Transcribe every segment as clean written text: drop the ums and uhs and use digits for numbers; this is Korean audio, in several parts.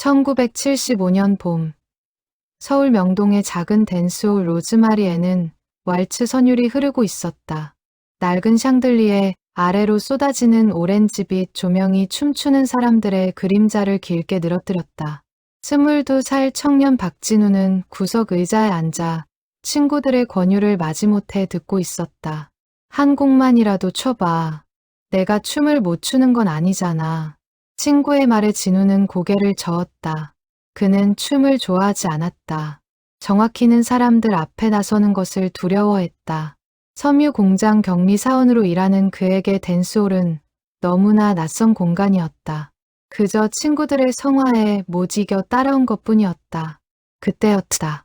1975년 봄, 서울 명동의 작은 댄스홀 로즈마리에는 왈츠 선율이 흐르고 있었다. 낡은 샹들리에 아래로 쏟아지는 오렌지빛 조명이 춤추는 사람들의 그림자를 길게 늘어뜨렸다. 22살 청년 박진우는 구석 의자에 앉아 친구들의 권유를 마지못해 듣고 있었다. 한 곡만이라도 춰봐. 내가 춤을 못 추는 건 아니잖아. 친구의 말에 진우는 고개를 저었다. 그는 춤을 좋아하지 않았다. 정확히는 사람들 앞에 나서는 것을 두려워했다. 섬유 공장 격리 사원으로 일하는 그에게 댄스홀은 너무나 낯선 공간이었다. 그저 친구들의 성화에 못 이겨 따라온 것뿐이었다. 그때였다.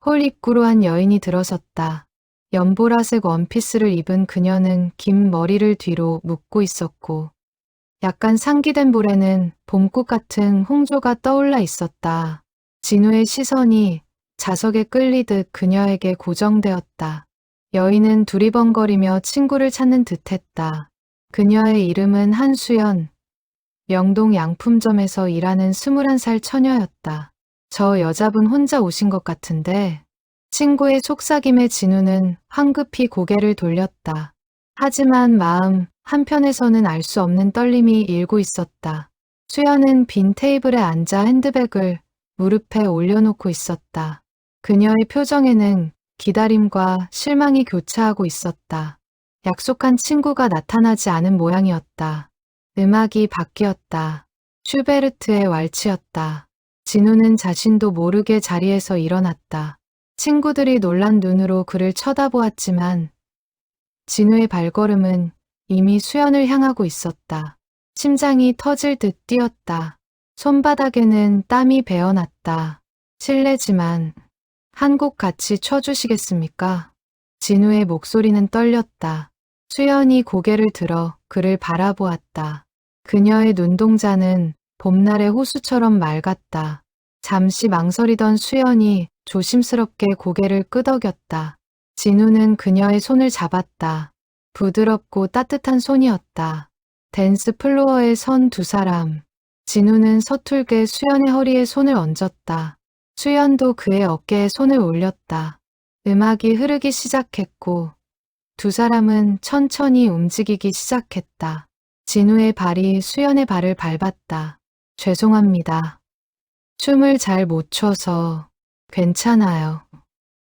홀 입구로 한 여인이 들어섰다. 연보라색 원피스를 입은 그녀는 긴 머리를 뒤로 묶고 있었고 약간 상기된 볼에는 봄꽃 같은 홍조가 떠올라 있었다. 진우의 시선이 자석에 끌리듯 그녀에게 고정되었다. 여인은 두리번거리며 친구를 찾는 듯했다. 그녀의 이름은 한수연, 명동 양품점에서 일하는 21살 처녀였다. 저 여자분 혼자 오신 것 같은데. 친구의 속삭임에 진우는 황급히 고개를 돌렸다. 하지만 마음 한편에서는 알 수 없는 떨림이 일고 있었다. 수연은 빈 테이블에 앉아 핸드백을 무릎에 올려놓고 있었다. 그녀의 표정에는 기다림과 실망이 교차하고 있었다. 약속한 친구가 나타나지 않은 모양이었다. 음악이 바뀌었다. 슈베르트의 왈츠였다. 진우는 자신도 모르게 자리에서 일어났다. 친구들이 놀란 눈으로 그를 쳐다보았지만 진우의 발걸음은 이미 수연을 향하고 있었다. 심장이 터질 듯 뛰었다. 손바닥에는 땀이 배어났다. 실례지만 한 곡 같이 쳐주시겠습니까? 진우의 목소리는 떨렸다. 수연이 고개를 들어 그를 바라보았다. 그녀의 눈동자는 봄날의 호수처럼 맑았다. 잠시 망설이던 수연이 조심스럽게 고개를 끄덕였다. 진우는 그녀의 손을 잡았다. 부드럽고 따뜻한 손이었다. 댄스 플로어에 선 두 사람. 진우는 서툴게 수연의 허리에 손을 얹었다. 수연도 그의 어깨에 손을 올렸다. 음악이 흐르기 시작했고 두 사람은 천천히 움직이기 시작했다. 진우의 발이 수연의 발을 밟았다. 죄송합니다. 춤을 잘 못 춰서. 괜찮아요.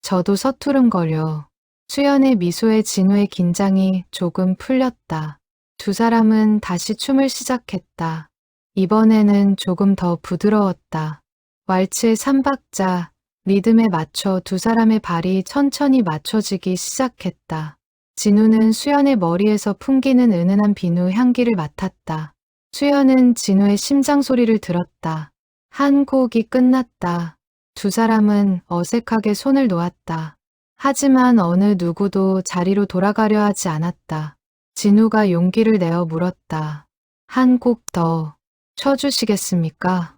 저도 서투른거려. 수연의 미소에 진우의 긴장이 조금 풀렸다. 두 사람은 다시 춤을 시작했다. 이번에는 조금 더 부드러웠다. 왈츠의 3박자, 리듬에 맞춰 두 사람의 발이 천천히 맞춰지기 시작했다. 진우는 수연의 머리에서 풍기는 은은한 비누 향기를 맡았다. 수연은 진우의 심장 소리를 들었다. 한 곡이 끝났다. 두 사람은 어색하게 손을 놓았다. 하지만 어느 누구도 자리로 돌아가려 하지 않았다. 진우가 용기를 내어 물었다. 한 곡 더 쳐주시겠습니까?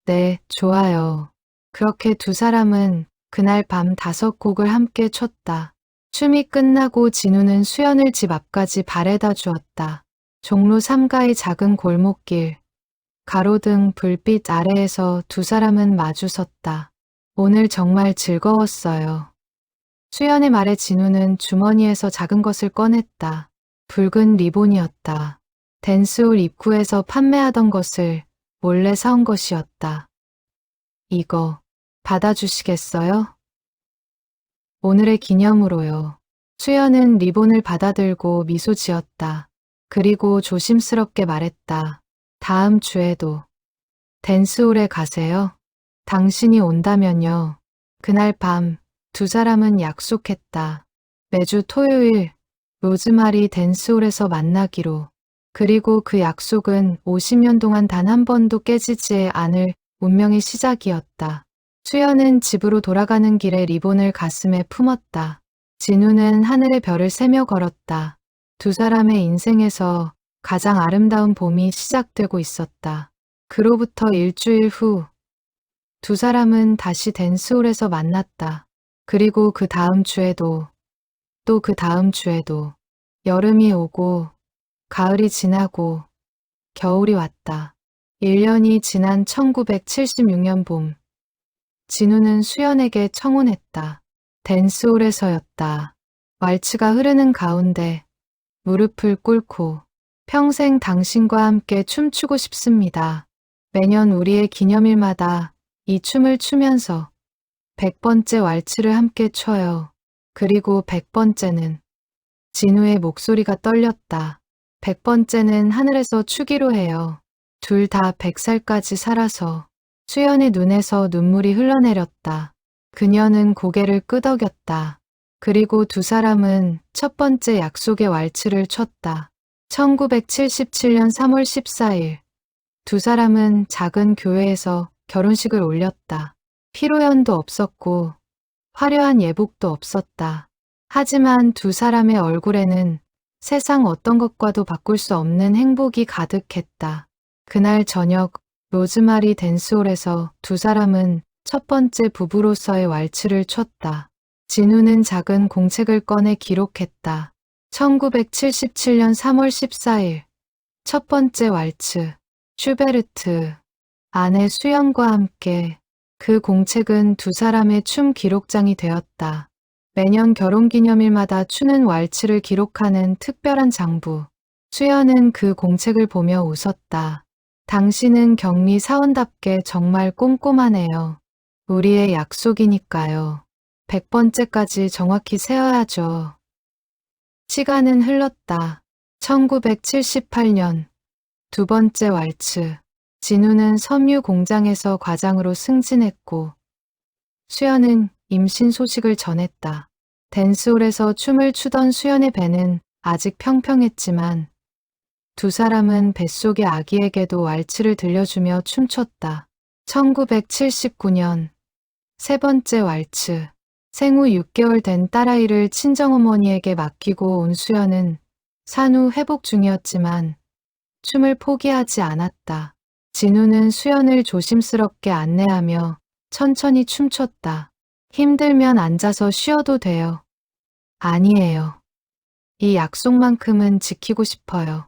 네, 좋아요. 그렇게 두 사람은 그날 밤 5곡을 함께 췄다. 춤이 끝나고 진우는 수연을 집 앞까지 바래다 주었다. 종로 3가의 작은 골목길, 가로등 불빛 아래에서 두 사람은 마주섰다. 오늘 정말 즐거웠어요. 수연의 말에 진우는 주머니에서 작은 것을 꺼냈다. 붉은 리본이었다. 댄스홀 입구에서 판매하던 것을 몰래 사온 것이었다. 이거 받아주시겠어요? 오늘의 기념으로요. 수연은 리본을 받아들고 미소 지었다. 그리고 조심스럽게 말했다. 다음 주에도 댄스홀에 가세요? 당신이 온다면요. 그날 밤 두 사람은 약속했다. 매주 토요일 로즈마리 댄스홀에서 만나기로. 그리고 그 약속은 50년 동안 단 한 번도 깨지지 않을 운명의 시작이었다. 수연은 집으로 돌아가는 길에 리본을 가슴에 품었다. 진우는 하늘의 별을 세며 걸었다. 두 사람의 인생에서 가장 아름다운 봄이 시작되고 있었다. 그로부터 일주일 후, 두 사람은 다시 댄스홀에서 만났다. 그리고 그 다음 주에도, 또 그 다음 주에도, 여름이 오고, 가을이 지나고, 겨울이 왔다. 1년이 지난 1976년 봄, 진우는 수연에게 청혼했다. 댄스홀에서였다. 왈츠가 흐르는 가운데 무릎을 꿇고 평생 당신과 함께 춤추고 싶습니다. 매년 우리의 기념일마다 이 춤을 추면서 100번째 왈츠를 함께 춰요. 그리고 100번째는 진우의 목소리가 떨렸다. 100번째는 하늘에서 추기로 해요. 둘 다 100살까지 살아서. 수연의 눈에서 눈물이 흘러내렸다. 그녀는 고개를 끄덕였다. 그리고 두 사람은 첫 번째 약속의 왈츠를 췄다. 1977년 3월 14일, 두 사람은 작은 교회에서 결혼식을 올렸다. 피로연도 없었고 화려한 예복도 없었다. 하지만 두 사람의 얼굴에는 세상 어떤 것과도 바꿀 수 없는 행복이 가득했다. 그날 저녁 로즈마리 댄스홀에서 두 사람은 첫 번째 부부로서의 왈츠를 췄다. 진우는 작은 공책을 꺼내 기록했다. 1977년 3월 14일 첫 번째 왈츠 슈베르트 아내 수연과 함께. 그 공책은 두 사람의 춤 기록장이 되었다. 매년 결혼기념일마다 추는 왈츠를 기록하는 특별한 장부. 수연은 그 공책을 보며 웃었다. 당신은 격리 사원답게 정말 꼼꼼하네요. 우리의 약속이니까요. 100번째까지 정확히 세어야죠. 시간은 흘렀다. 1978년 두 번째 왈츠. 진우는 섬유 공장에서 과장으로 승진했고 수연은 임신 소식을 전했다. 댄스홀에서 춤을 추던 수연의 배는 아직 평평했지만 두 사람은 뱃속의 아기에게도 왈츠를 들려주며 춤췄다. 1979년 세 번째 왈츠. 생후 6개월 된 딸아이를 친정어머니에게 맡기고 온 수연은 산후 회복 중이었지만 춤을 포기하지 않았다. 진우는 수연을 조심스럽게 안내하며 천천히 춤췄다. 힘들면 앉아서 쉬어도 돼요. 아니에요. 이 약속만큼은 지키고 싶어요.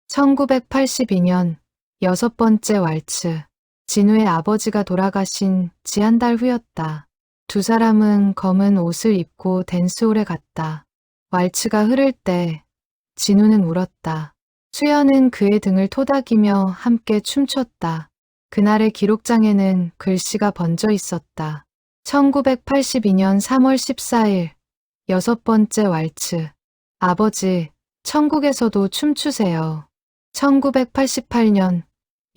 1982년 여섯 번째 왈츠. 진우의 아버지가 돌아가신 지 한 달 후였다. 두 사람은 검은 옷을 입고 댄스홀에 갔다. 왈츠가 흐를 때 진우는 울었다. 수연은 그의 등을 토닥이며 함께 춤췄다. 그날의 기록장에는 글씨가 번져 있었다. 1982년 3월 14일 여섯 번째 왈츠. 아버지, 천국에서도 춤추세요. 1988년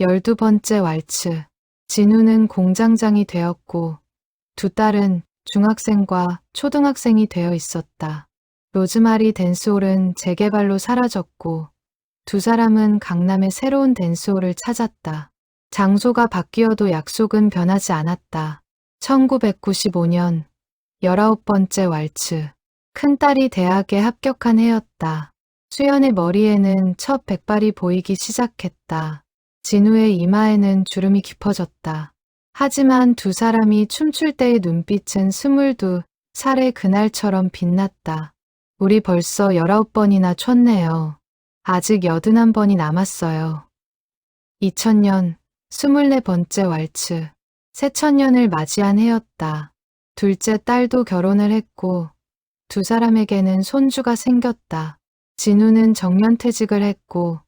12번째 왈츠. 진우는 공장장이 되었고 두 딸은 중학생과 초등학생이 되어 있었다. 로즈마리 댄스홀은 재개발로 사라졌고 두 사람은 강남의 새로운 댄스홀을 찾았다. 장소가 바뀌어도 약속은 변하지 않았다. 1995년 19번째 왈츠. 큰딸이 대학에 합격한 해였다. 수연의 머리에는 첫 백발이 보이기 시작했다. 진우의 이마에는 주름이 깊어졌다. 하지만 두 사람이 춤출 때의 눈빛은 22살의 그날처럼 빛났다. 우리 벌써 19번이나 췄네요. 아직 81번이 남았어요. 2000년 24번째 왈츠. 새천년을 맞이한 해였다. 둘째 딸도 결혼을 했고 두 사람에게는 손주가 생겼다. 진우는 정년퇴직을 했고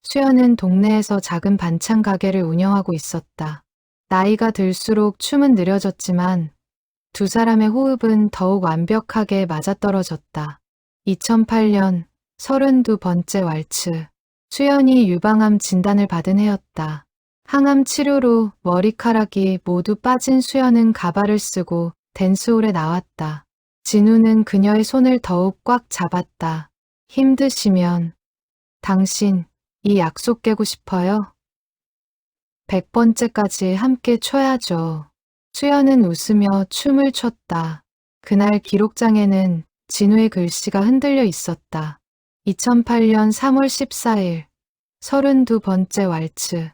수연은 동네에서 작은 반찬 가게를 운영하고 있었다. 나이가 들수록 춤은 느려졌지만 두 사람의 호흡은 더욱 완벽하게 맞아떨어졌다. 2008년 32번째 왈츠. 수연이 유방암 진단을 받은 해였다. 항암 치료로 머리카락이 모두 빠진 수연은 가발을 쓰고 댄스홀에 나왔다. 진우는 그녀의 손을 더욱 꽉 잡았다. 힘드시면 당신 이 약속 깨고 싶어요? 100번째까지 함께 춰야죠. 수연은 웃으며 춤을 췄다. 그날 기록장에는 진우의 글씨가 흔들려 있었다. 2008년 3월 14일 32번째 왈츠.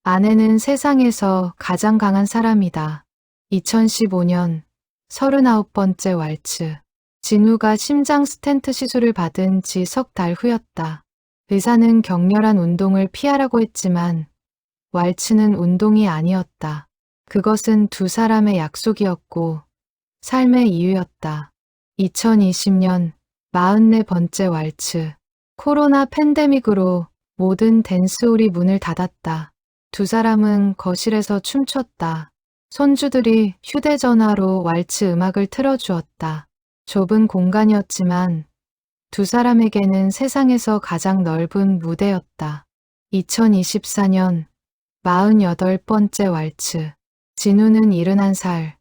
아내는 세상에서 가장 강한 사람이다. 2015년 39번째 왈츠. 진우가 심장 스텐트 시술을 받은 지 석 달 후였다. 의사는 격렬한 운동을 피하라고 했지만 왈츠는 운동이 아니었다. 그것은 두 사람의 약속이었고 삶의 이유였다. 2020년 44번째 왈츠. 코로나 팬데믹으로 모든 댄스홀이 문을 닫았다. 두 사람은 거실에서 춤췄다. 손주들이 휴대전화로 왈츠 음악을 틀어주었다. 좁은 공간이었지만 두 사람에게는 세상에서 가장 넓은 무대였다. 2024년 48번째 왈츠. 진우는 71살,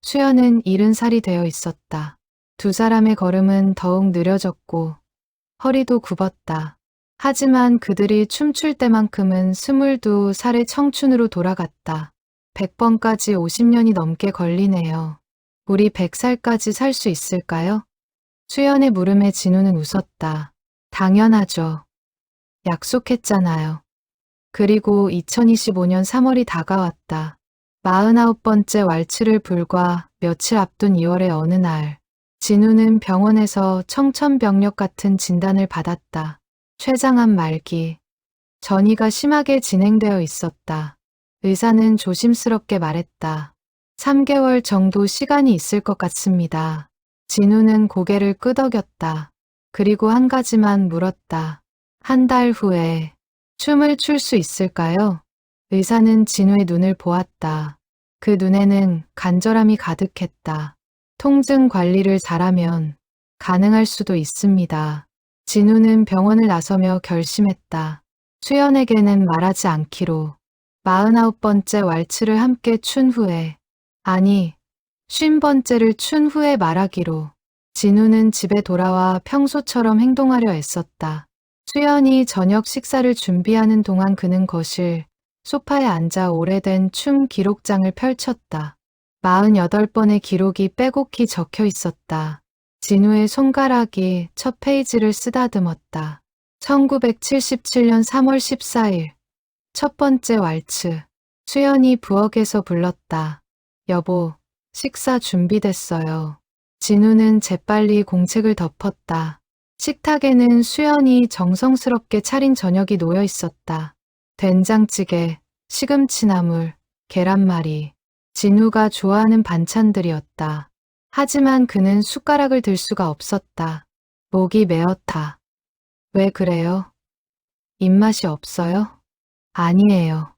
수연은 70살이 되어 있었다. 두 사람의 걸음은 더욱 느려졌고 허리도 굽었다. 하지만 그들이 춤출 때만큼은 22살의 청춘으로 돌아갔다. 100번까지 50년이 넘게 걸리네요. 우리 100살까지 살 수 있을까요? 수연의 물음에 진우는 웃었다. 당연하죠. 약속했잖아요. 그리고 2025년 3월이 다가왔다. 49번째 왈츠를 불과 며칠 앞둔 2월의 어느 날, 진우는 병원에서 청천벽력 같은 진단을 받았다. 췌장암 말기. 전이가 심하게 진행되어 있었다. 의사는 조심스럽게 말했다. 3개월 정도 시간이 있을 것 같습니다. 진우는 고개를 끄덕였다. 그리고 한 가지만 물었다. 한 달 후에 춤을 출 수 있을까요? 의사는 진우의 눈을 보았다. 그 눈에는 간절함이 가득했다. 통증 관리를 잘하면 가능할 수도 있습니다. 진우는 병원을 나서며 결심했다. 수연에게는 말하지 않기로. 49번째 왈츠를 함께 춘 후에, 아니, 50번째를 춘 후에 말하기로. 진우는 집에 돌아와 평소처럼 행동하려 애썼다. 수연이 저녁 식사를 준비하는 동안 그는 거실, 소파에 앉아 오래된 춤 기록장을 펼쳤다. 48번의 기록이 빼곡히 적혀 있었다. 진우의 손가락이 첫 페이지를 쓰다듬었다. 1977년 3월 14일. 첫 번째 왈츠. 수연이 부엌에서 불렀다. 여보, 식사 준비됐어요. 진우는 재빨리 공책을 덮었다. 식탁에는 수연이 정성스럽게 차린 저녁이 놓여 있었다. 된장찌개, 시금치나물, 계란말이. 진우가 좋아하는 반찬들이었다. 하지만 그는 숟가락을 들 수가 없었다. 목이 메었다. 왜 그래요? 입맛이 없어요? 아니에요.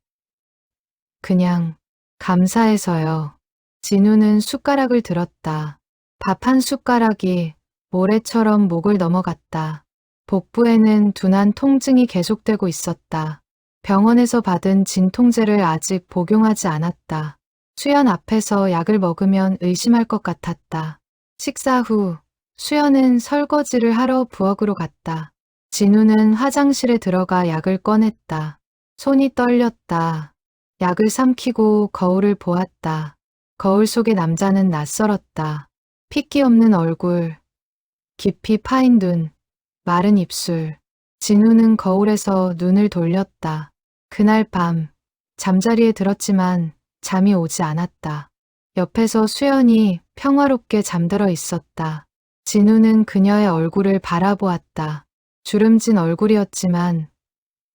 그냥 감사해서요. 진우는 숟가락을 들었다. 밥 한 숟가락이 모래처럼 목을 넘어갔다. 복부에는 둔한 통증이 계속되고 있었다. 병원에서 받은 진통제를 아직 복용하지 않았다. 수연 앞에서 약을 먹으면 의심할 것 같았다. 식사 후 수연은 설거지를 하러 부엌으로 갔다. 진우는 화장실에 들어가 약을 꺼냈다. 손이 떨렸다. 약을 삼키고 거울을 보았다. 거울 속의 남자는 낯설었다. 핏기 없는 얼굴, 깊이 파인 눈, 마른 입술. 진우는 거울에서 눈을 돌렸다. 그날 밤, 잠자리에 들었지만 잠이 오지 않았다. 옆에서 수연이 평화롭게 잠들어 있었다. 진우는 그녀의 얼굴을 바라보았다. 주름진 얼굴이었지만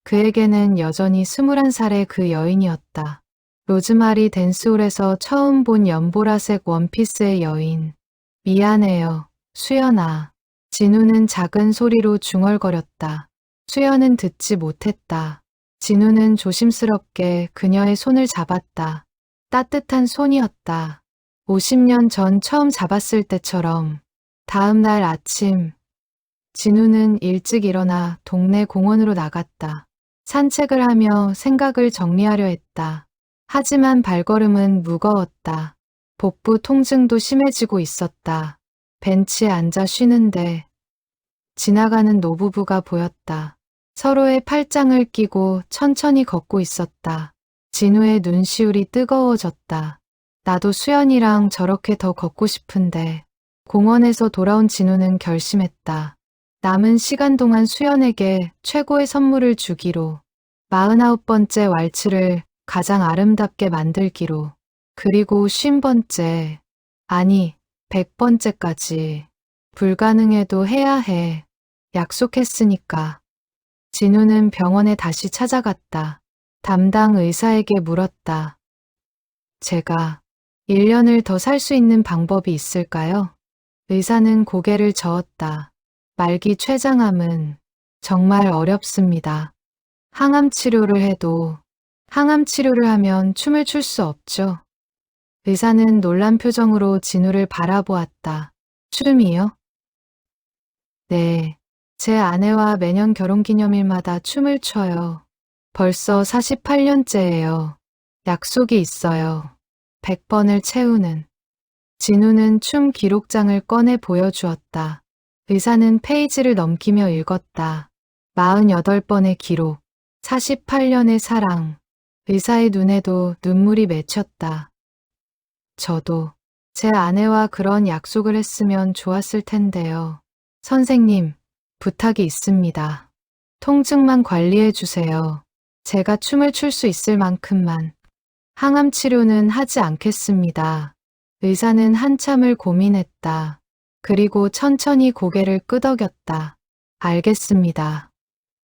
그에게는 여전히 21살의 그 여인이었다. 로즈마리 댄스홀에서 처음 본 연보라색 원피스의 여인. 미안해요, 수연아. 진우는 작은 소리로 중얼거렸다. 수연은 듣지 못했다. 진우는 조심스럽게 그녀의 손을 잡았다. 따뜻한 손이었다. 50년 전 처음 잡았을 때처럼. 다음 날 아침, 진우는 일찍 일어나 동네 공원으로 나갔다. 산책을 하며 생각을 정리하려 했다. 하지만 발걸음은 무거웠다. 복부 통증도 심해지고 있었다. 벤치에 앉아 쉬는데 지나가는 노부부가 보였다. 서로의 팔짱을 끼고 천천히 걷고 있었다. 진우의 눈시울이 뜨거워졌다. 나도 수연이랑 저렇게 더 걷고 싶은데. 공원에서 돌아온 진우는 결심했다. 남은 시간 동안 수연에게 최고의 선물을 주기로. 49번째 왈츠를 가장 아름답게 만들기로. 그리고 50번째, 아니 100번째까지. 불가능해도 해야 해. 약속했으니까. 진우는 병원에 다시 찾아갔다. 담당 의사에게 물었다. 제가 1년을 더 살 수 있는 방법이 있을까요? 의사는 고개를 저었다. 말기 췌장암은 정말 어렵습니다. 항암 치료를 해도 항암 치료를 하면 춤을 출 수 없죠. 의사는 놀란 표정으로 진우를 바라보았다. 춤이요? 네. 제 아내와 매년 결혼기념일마다 춤을 춰요. 벌써 48년째예요. 약속이 있어요. 100번을 채우는. 진우는 춤 기록장을 꺼내 보여주었다. 의사는 페이지를 넘기며 읽었다. 48번의 기록. 48년의 사랑. 의사의 눈에도 눈물이 맺혔다. 저도 제 아내와 그런 약속을 했으면 좋았을 텐데요. 선생님, 부탁이 있습니다. 통증만 관리해 주세요. 제가 춤을 출 수 있을 만큼만. 항암 치료는 하지 않겠습니다. 의사는 한참을 고민했다. 그리고 천천히 고개를 끄덕였다. 알겠습니다.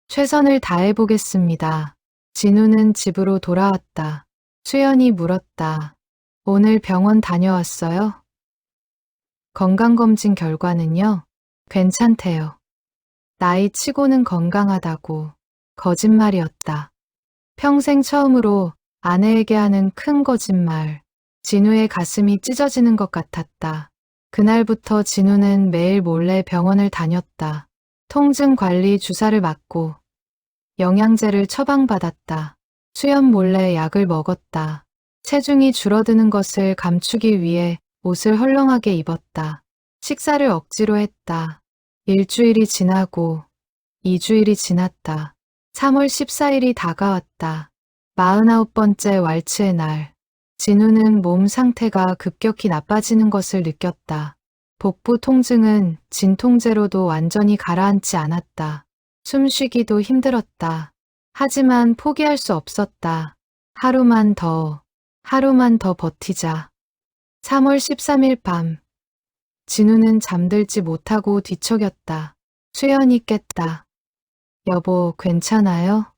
최선을 다해보겠습니다. 진우는 집으로 돌아왔다. 수연이 물었다. 오늘 병원 다녀왔어요? 건강검진 결과는요? 괜찮대요. 나이 치고는 건강하다고. 거짓말이었다. 평생 처음으로 아내에게 하는 큰 거짓말. 진우의 가슴이 찢어지는 것 같았다. 그날부터 진우는 매일 몰래 병원을 다녔다. 통증 관리 주사를 맞고 영양제를 처방받았다. 수연 몰래 약을 먹었다. 체중이 줄어드는 것을 감추기 위해 옷을 헐렁하게 입었다. 식사를 억지로 했다. 일주일이 지나고 2주일이 지났다. 3월 14일이 다가왔다. 49번째 왈츠의 날. 진우는 몸 상태가 급격히 나빠지는 것을 느꼈다. 복부 통증은 진통제로도 완전히 가라앉지 않았다. 숨쉬기도 힘들었다. 하지만 포기할 수 없었다. 하루만 더 버티자. 3월 13일 밤. 진우는 잠들지 못하고 뒤척였다. 수연이 깼다. 여보, 괜찮아요?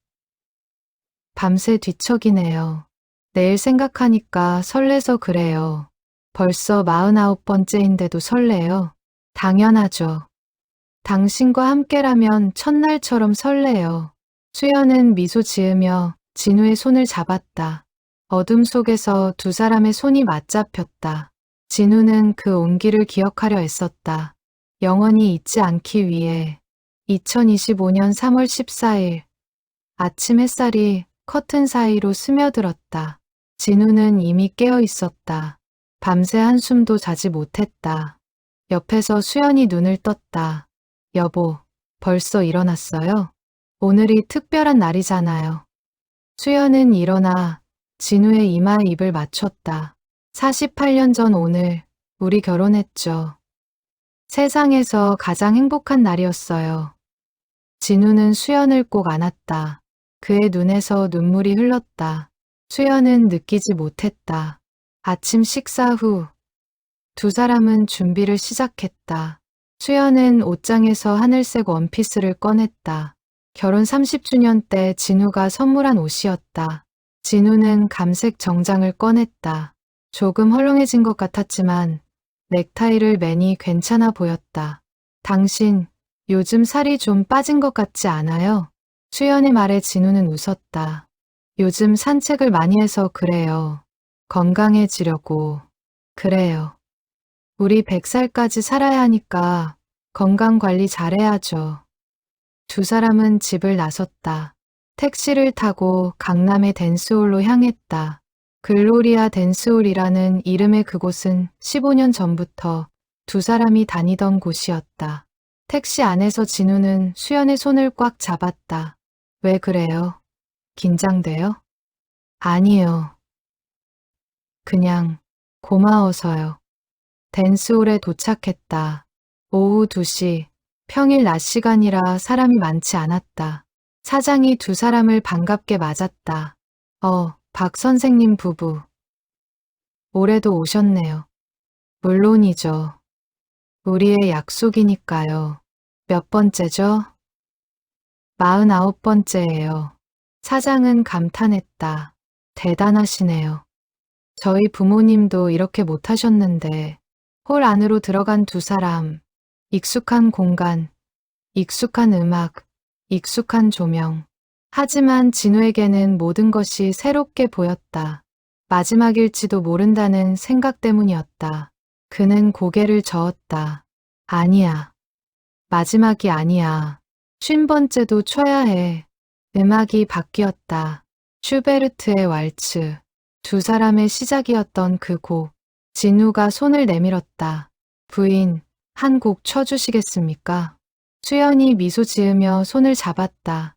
밤새 뒤척이네요. 내일 생각하니까 설레서 그래요. 벌써 49번째인데도 설레요. 당연하죠. 당신과 함께라면 첫날처럼 설레요. 수연은 미소 지으며 진우의 손을 잡았다. 어둠 속에서 두 사람의 손이 맞잡혔다. 진우는 그 온기를 기억하려 애썼다. 영원히 잊지 않기 위해. 2025년 3월 14일. 아침 햇살이 커튼 사이로 스며들었다. 진우는 이미 깨어 있었다. 밤새 한숨도 자지 못했다. 옆에서 수연이 눈을 떴다. 여보, 벌써 일어났어요? 오늘이 특별한 날이잖아요. 수연은 일어나 진우의 이마에 입을 맞췄다. 48년 전 오늘 우리 결혼했죠. 세상에서 가장 행복한 날이었어요. 진우는 수연을 꼭 안았다. 그의 눈에서 눈물이 흘렀다. 수연은 느끼지 못했다. 아침 식사 후 두 사람은 준비를 시작했다. 수연은 옷장에서 하늘색 원피스를 꺼냈다. 결혼 30주년 때 진우가 선물한 옷이었다. 진우는 감색 정장을 꺼냈다. 조금 헐렁해진 것 같았지만 넥타이를 매니 괜찮아 보였다. 당신 요즘 살이 좀 빠진 것 같지 않아요? 수연의 말에 진우는 웃었다. 요즘 산책을 많이 해서 그래요. 건강해지려고. 그래요. 우리 100살까지 살아야 하니까 건강 관리 잘해야죠. 두 사람은 집을 나섰다. 택시를 타고 강남의 댄스홀로 향했다. 글로리아 댄스홀이라는 이름의 그곳은 15년 전부터 두 사람이 다니던 곳이었다. 택시 안에서 진우는 수연의 손을 꽉 잡았다. 왜 그래요? 긴장돼요? 아니요. 그냥 고마워서요. 댄스홀에 도착했다. 오후 2시, 평일 낮 시간이라 사람이 많지 않았다. 사장이 두 사람을 반갑게 맞았다. 박 선생님 부부. 올해도 오셨네요. 물론이죠. 우리의 약속이니까요. 몇 번째죠? 49번째예요. 사장은 감탄했다. 대단하시네요. 저희 부모님도 이렇게 못하셨는데. 홀 안으로 들어간 두 사람. 익숙한 공간, 익숙한 음악, 익숙한 조명. 하지만 진우에게는 모든 것이 새롭게 보였다. 마지막일지도 모른다는 생각 때문이었다. 그는 고개를 저었다. 아니야. 마지막이 아니야. 50번째도 쳐야 해. 음악이 바뀌었다. 슈베르트의 왈츠. 두 사람의 시작이었던 그 곡. 진우가 손을 내밀었다. 부인, 한 곡 쳐주시겠습니까? 수연이 미소 지으며 손을 잡았다.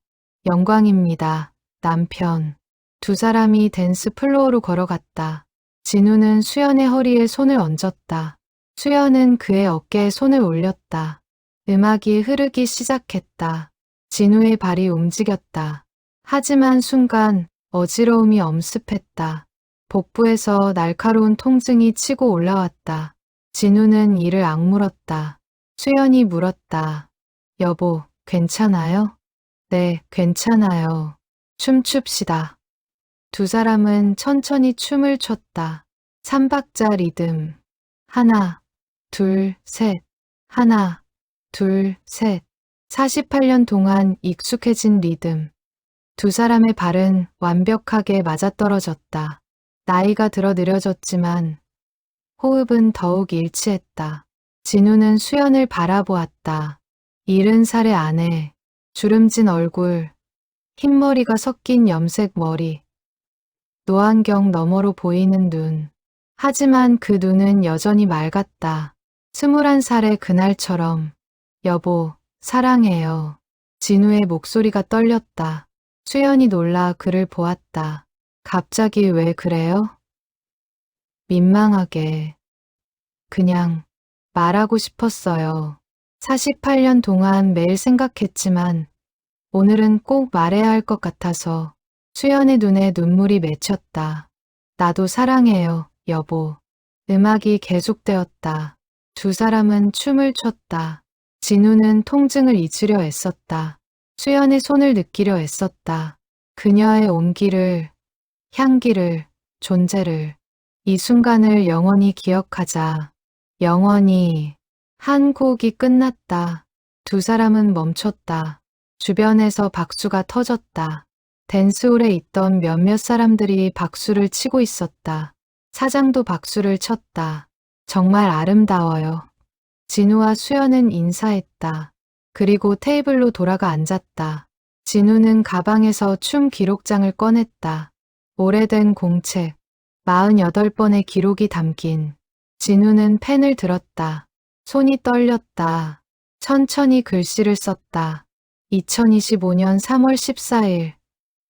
영광입니다, 남편. 두 사람이 댄스 플로어로 걸어갔다. 진우는 수연의 허리에 손을 얹었다. 수연은 그의 어깨에 손을 올렸다. 음악이 흐르기 시작했다. 진우의 발이 움직였다. 하지만 순간 어지러움이 엄습했다. 복부에서 날카로운 통증이 치고 올라왔다. 진우는 이를 악물었다. 수연이 물었다. 여보, 괜찮아요? 네, 괜찮아요. 춤춥시다. 두 사람은 천천히 춤을 췄다. 3박자 리듬. 하나, 둘, 셋. 하나, 둘, 셋. 48년 동안 익숙해진 리듬. 두 사람의 발은 완벽하게 맞아떨어졌다. 나이가 들어 느려졌지만 호흡은 더욱 일치했다. 진우는 수연을 바라보았다. 70살의 아내, 주름진 얼굴, 흰머리가 섞인 염색 머리, 노안경 너머로 보이는 눈. 하지만 그 눈은 여전히 맑았다. 21살의 그날처럼. 여보, 사랑해요. 진우의 목소리가 떨렸다. 수연이 놀라 그를 보았다. 갑자기 왜 그래요? 민망하게. 그냥 말하고 싶었어요. 48년 동안 매일 생각했지만 오늘은 꼭 말해야 할 것 같아서. 수연의 눈에 눈물이 맺혔다. 나도 사랑해요, 여보. 음악이 계속되었다. 두 사람은 춤을 췄다. 진우는 통증을 잊으려 애썼다. 수연의 손을 느끼려 애썼다. 그녀의 온기를, 향기를, 존재를. 이 순간을 영원히 기억하자. 영원히. 한 곡이 끝났다. 두 사람은 멈췄다. 주변에서 박수가 터졌다. 댄스홀에 있던 몇몇 사람들이 박수를 치고 있었다. 사장도 박수를 쳤다. 정말 아름다워요. 진우와 수연은 인사했다. 그리고 테이블로 돌아가 앉았다. 진우는 가방에서 춤 기록장을 꺼냈다. 오래된 공책, 48번의 기록이 담긴. 진우는 펜을 들었다. 손이 떨렸다. 천천히 글씨를 썼다. 2025년 3월 14일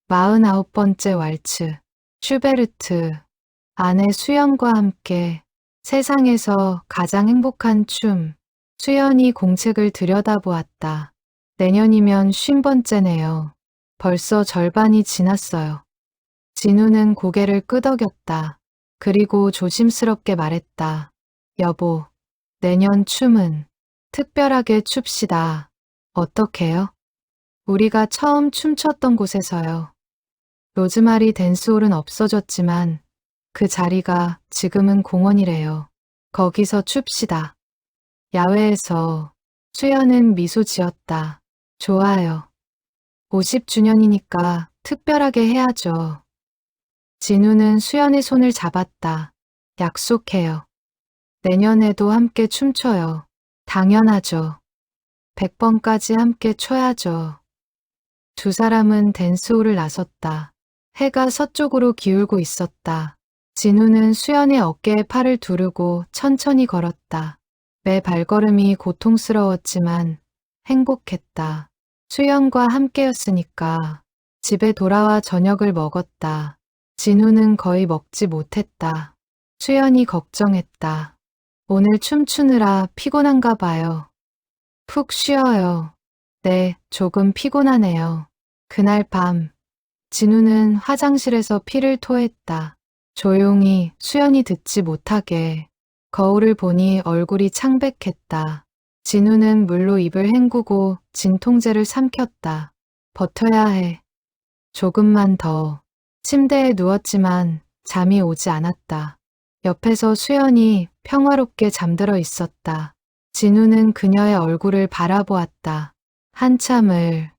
49번째 왈츠. 슈베르트. 아내 수연과 함께 세상에서 가장 행복한 춤. 수연이 공책을 들여다보았다. 내년이면 50번째네요. 벌써 절반이 지났어요. 진우는 고개를 끄덕였다. 그리고 조심스럽게 말했다. 여보, 내년 춤은 특별하게 춥시다. 어떻게요? 우리가 처음 춤췄던 곳에서요. 로즈마리 댄스홀은 없어졌지만 그 자리가 지금은 공원이래요. 거기서 춥시다. 야외에서. 수연은 미소 지었다. 좋아요. 50주년이니까 특별하게 해야죠. 진우는 수연의 손을 잡았다. 약속해요. 내년에도 함께 춤춰요. 당연하죠. 100번까지 함께 춰야죠. 두 사람은 댄스홀을 나섰다. 해가 서쪽으로 기울고 있었다. 진우는 수연의 어깨에 팔을 두르고 천천히 걸었다. 매 발걸음이 고통스러웠지만 행복했다. 수연과 함께였으니까. 집에 돌아와 저녁을 먹었다. 진우는 거의 먹지 못했다. 수연이 걱정했다. 오늘 춤추느라 피곤한가 봐요. 푹 쉬어요. 네, 조금 피곤하네요. 그날 밤, 진우는 화장실에서 피를 토했다. 조용히 수연이 듣지 못하게. 거울을 보니 얼굴이 창백했다. 진우는 물로 입을 헹구고 진통제를 삼켰다. 버텨야 해. 조금만 더. 침대에 누웠지만 잠이 오지 않았다. 옆에서 수연이 평화롭게 잠들어 있었다. 진우는 그녀의 얼굴을 바라보았다. 한참을.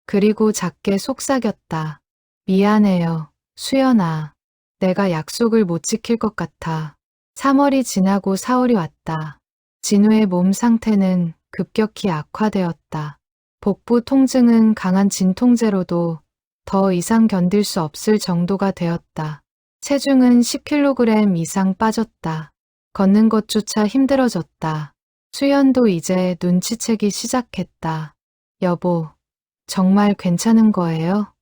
그리고 작게 속삭였다. 미안해요, 수연아. 내가 약속을 못 지킬 것 같아. 3월이 지나고 4월이 왔다. 진우의 몸 상태는 급격히 악화되었다. 복부 통증은 강한 진통제로도 더 이상 견딜 수 없을 정도가 되었다. 체중은 10kg 이상 빠졌다. 걷는 것조차 힘들어졌다. 수연도 이제 눈치채기 시작했다. 여보, 정말 괜찮은 거예요?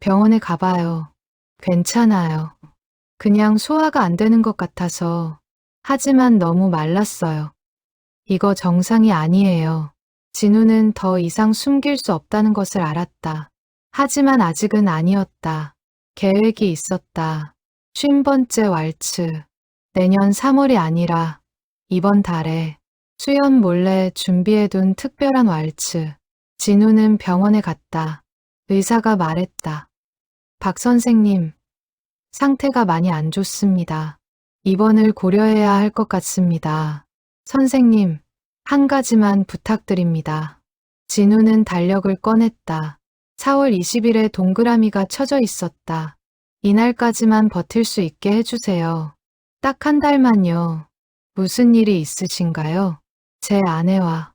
병원에 가봐요. 괜찮아요. 그냥 소화가 안 되는 것 같아서. 하지만 너무 말랐어요. 이거 정상이 아니에요. 진우는 더 이상 숨길 수 없다는 것을 알았다. 하지만 아직은 아니었다. 계획이 있었다. 50번째 왈츠. 내년 3월이 아니라 이번 달에 수연 몰래 준비해둔 특별한 왈츠. 진우는 병원에 갔다. 의사가 말했다. 박 선생님, 상태가 많이 안 좋습니다. 입원을 고려해야 할 것 같습니다. 선생님, 한 가지만 부탁드립니다. 진우는 달력을 꺼냈다. 4월 20일에 동그라미가 쳐져 있었다. 이날까지만 버틸 수 있게 해주세요. 딱 한 달만요. 무슨 일이 있으신가요? 제 아내와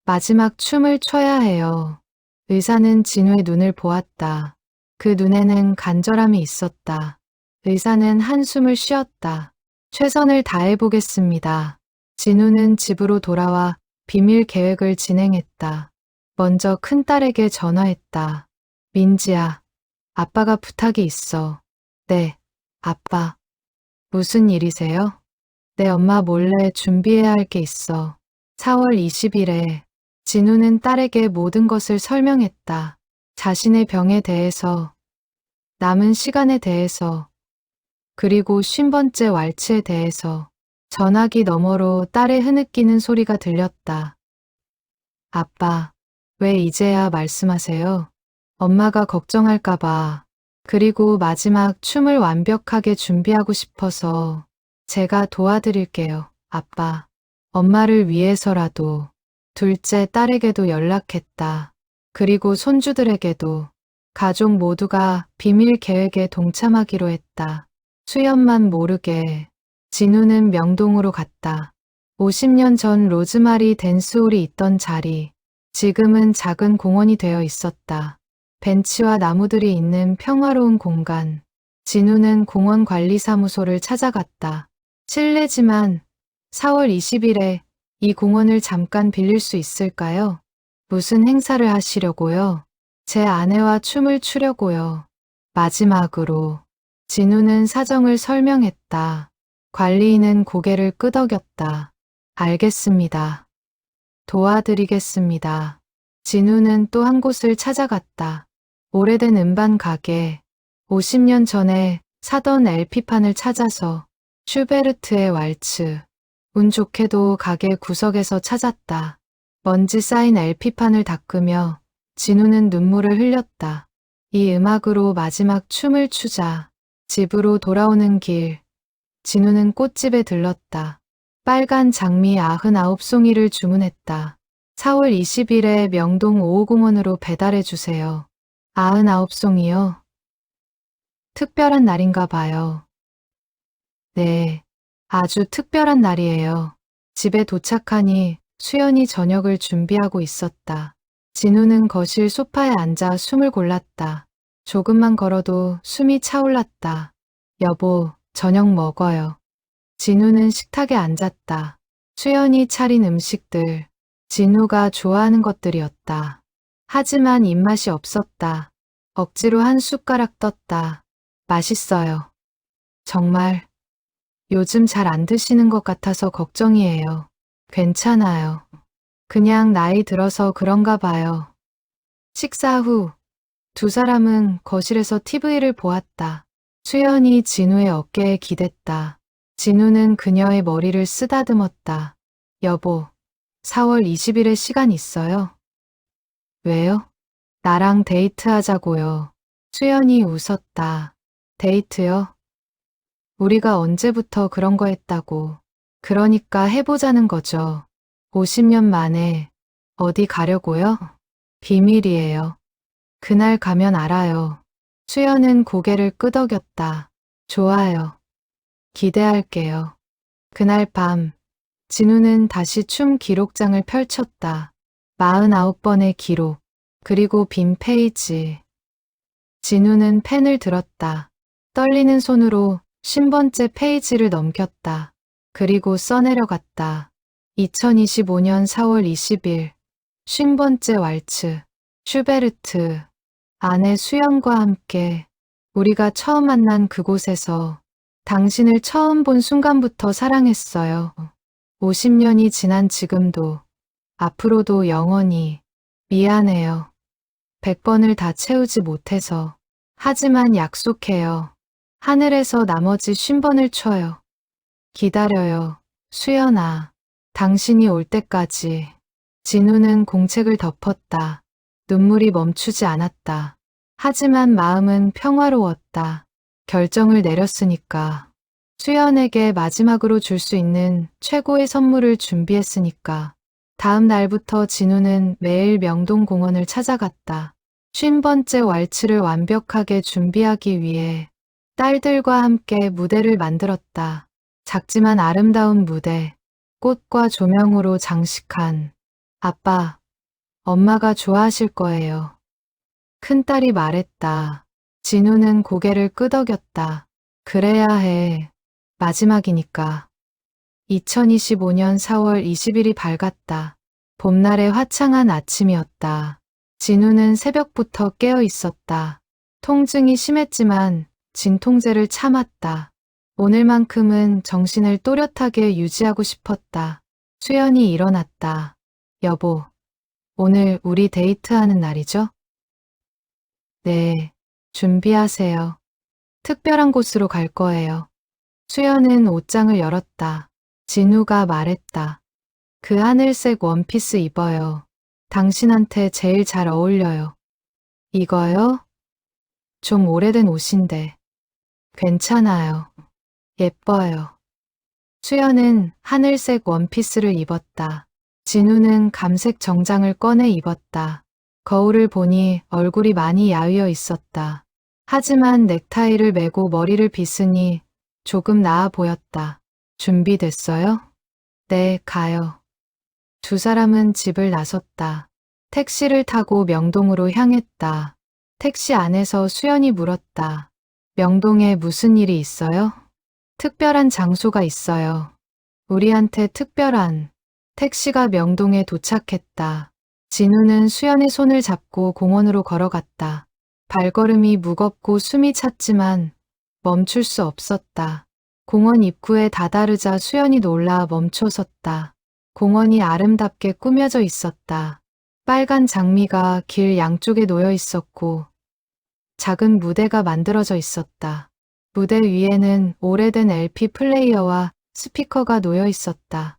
마지막 춤을 춰야 해요. 의사는 진우의 눈을 보았다. 그 눈에는 간절함이 있었다. 의사는 한숨을 쉬었다. 최선을 다해보겠습니다. 진우는 집으로 돌아와 비밀 계획을 진행했다. 먼저 큰딸에게 전화했다. 민지야, 아빠가 부탁이 있어. 네, 아빠. 무슨 일이세요? 내 엄마 몰래 준비해야 할 게 있어. 4월 20일에 진우는 딸에게 모든 것을 설명했다. 자신의 병에 대해서, 남은 시간에 대해서, 그리고 50번째 왈츠에 대해서. 전화기 너머로 딸의 흐느끼는 소리가 들렸다. 아빠, 왜 이제야 말씀하세요? 엄마가 걱정할까봐. 그리고 마지막 춤을 완벽하게 준비하고 싶어서 제가 도와드릴게요, 아빠. 엄마를 위해서라도. 둘째 딸에게도 연락했다. 그리고 손주들에게도. 가족 모두가 비밀 계획에 동참하기로 했다. 수연만 모르게. 진우는 명동으로 갔다. 50년 전 로즈마리 댄스홀이 있던 자리. 지금은 작은 공원이 되어 있었다. 벤치와 나무들이 있는 평화로운 공간. 진우는 공원 관리사무소를 찾아갔다. 실례지만 4월 20일에 이 공원을 잠깐 빌릴 수 있을까요? 무슨 행사를 하시려고요? 제 아내와 춤을 추려고요. 마지막으로 진우는 사정을 설명했다. 관리인은 고개를 끄덕였다. 알겠습니다. 도와드리겠습니다. 진우는 또 한 곳을 찾아갔다. 오래된 음반 가게. 50년 전에 사던 LP판을 찾아서 슈베르트의 왈츠. 운 좋게도 가게 구석에서 찾았다. 먼지 쌓인 LP판을 닦으며 진우는 눈물을 흘렸다. 이 음악으로 마지막 춤을 추자. 집으로 돌아오는 길. 진우는 꽃집에 들렀다. 빨간 장미 99송이를 주문했다. 4월 20일에 명동 5호공원으로 배달해주세요. 99송이요? 특별한 날인가 봐요. 네, 아주 특별한 날이에요. 집에 도착하니 수연이 저녁을 준비하고 있었다. 진우는 거실 소파에 앉아 숨을 골랐다. 조금만 걸어도 숨이 차올랐다. 여보, 저녁 먹어요. 진우는 식탁에 앉았다. 수연이 차린 음식들, 진우가 좋아하는 것들이었다. 하지만 입맛이 없었다. 억지로 한 숟가락 떴다. 맛있어요. 정말. 요즘 잘 안 드시는 것 같아서 걱정이에요. 괜찮아요. 그냥 나이 들어서 그런가 봐요. 식사 후 두 사람은 거실에서 TV를 보았다. 수연이 진우의 어깨에 기댔다. 진우는 그녀의 머리를 쓰다듬었다. 여보, 4월 20일에 시간 있어요? 왜요? 나랑 데이트하자고요. 수연이 웃었다. 데이트요? 우리가 언제부터 그런 거 했다고. 그러니까 해보자는 거죠. 50년 만에 어디 가려고요? 비밀이에요. 그날 가면 알아요. 수연은 고개를 끄덕였다. 좋아요. 기대할게요. 그날 밤, 진우는 다시 춤 기록장을 펼쳤다. 49번의 기록, 그리고 빈 페이지. 진우는 펜을 들었다. 떨리는 손으로 50번째 페이지를 넘겼다. 그리고 써내려갔다. 2025년 4월 20일, 50번째 왈츠, 슈베르트. 아내 수연과 함께 우리가 처음 만난 그곳에서 당신을 처음 본 순간부터 사랑했어요. 50년이 지난 지금도, 앞으로도 영원히 미안해요. 100번을 다 채우지 못해서. 하지만 약속해요. 하늘에서 나머지 50번을 쳐요. 기다려요. 수연아. 당신이 올 때까지. 진우는 공책을 덮었다. 눈물이 멈추지 않았다. 하지만 마음은 평화로웠다. 결정을 내렸으니까. 수연에게 마지막으로 줄 수 있는 최고의 선물을 준비했으니까. 다음 날부터 진우는 매일 명동공원을 찾아갔다. 50번째 왈츠를 완벽하게 준비하기 위해 딸들과 함께 무대를 만들었다. 작지만 아름다운 무대, 꽃과 조명으로 장식한. 아빠, 엄마가 좋아하실 거예요. 큰딸이 말했다. 진우는 고개를 끄덕였다. 그래야 해. 마지막이니까. 2025년 4월 20일이 밝았다. 봄날의 화창한 아침이었다. 진우는 새벽부터 깨어 있었다. 통증이 심했지만 진통제를 참았다. 오늘만큼은 정신을 또렷하게 유지하고 싶었다. 수연이 일어났다. 여보, 오늘 우리 데이트하는 날이죠? 네, 준비하세요. 특별한 곳으로 갈 거예요. 수연은 옷장을 열었다. 진우가 말했다. 그 하늘색 원피스 입어요. 당신한테 제일 잘 어울려요. 이거요? 좀 오래된 옷인데. 괜찮아요. 예뻐요. 수연은 하늘색 원피스를 입었다. 진우는 감색 정장을 꺼내 입었다. 거울을 보니 얼굴이 많이 야위어 있었다. 하지만 넥타이를 매고 머리를 빗으니 조금 나아 보였다. 준비됐어요? 네, 가요. 두 사람은 집을 나섰다. 택시를 타고 명동으로 향했다. 택시 안에서 수연이 물었다. 명동에 무슨 일이 있어요? 특별한 장소가 있어요. 우리한테 특별한. 택시가 명동에 도착했다. 진우는 수연의 손을 잡고 공원으로 걸어갔다. 발걸음이 무겁고 숨이 찼지만 멈출 수 없었다. 공원 입구에 다다르자 수연이 놀라 멈춰섰다. 공원이 아름답게 꾸며져 있었다. 빨간 장미가 길 양쪽에 놓여 있었고 작은 무대가 만들어져 있었다. 무대 위에는 오래된 LP 플레이어와 스피커가 놓여 있었다.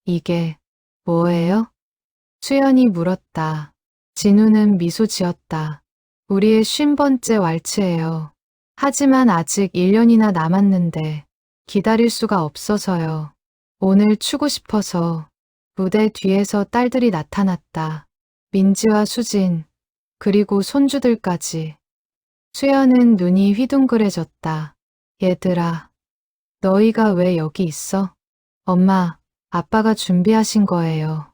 이게 뭐예요? 수연이 물었다. 진우는 미소 지었다. 우리의 50번째 왈츠예요. 하지만 아직 1년이나 남았는데 기다릴 수가 없어서요. 오늘 추고 싶어서. 무대 뒤에서 딸들이 나타났다. 민지와 수진, 그리고 손주들까지. 수연은 눈이 휘둥그레졌다. 얘들아, 너희가 왜 여기 있어? 엄마, 아빠가 준비하신 거예요.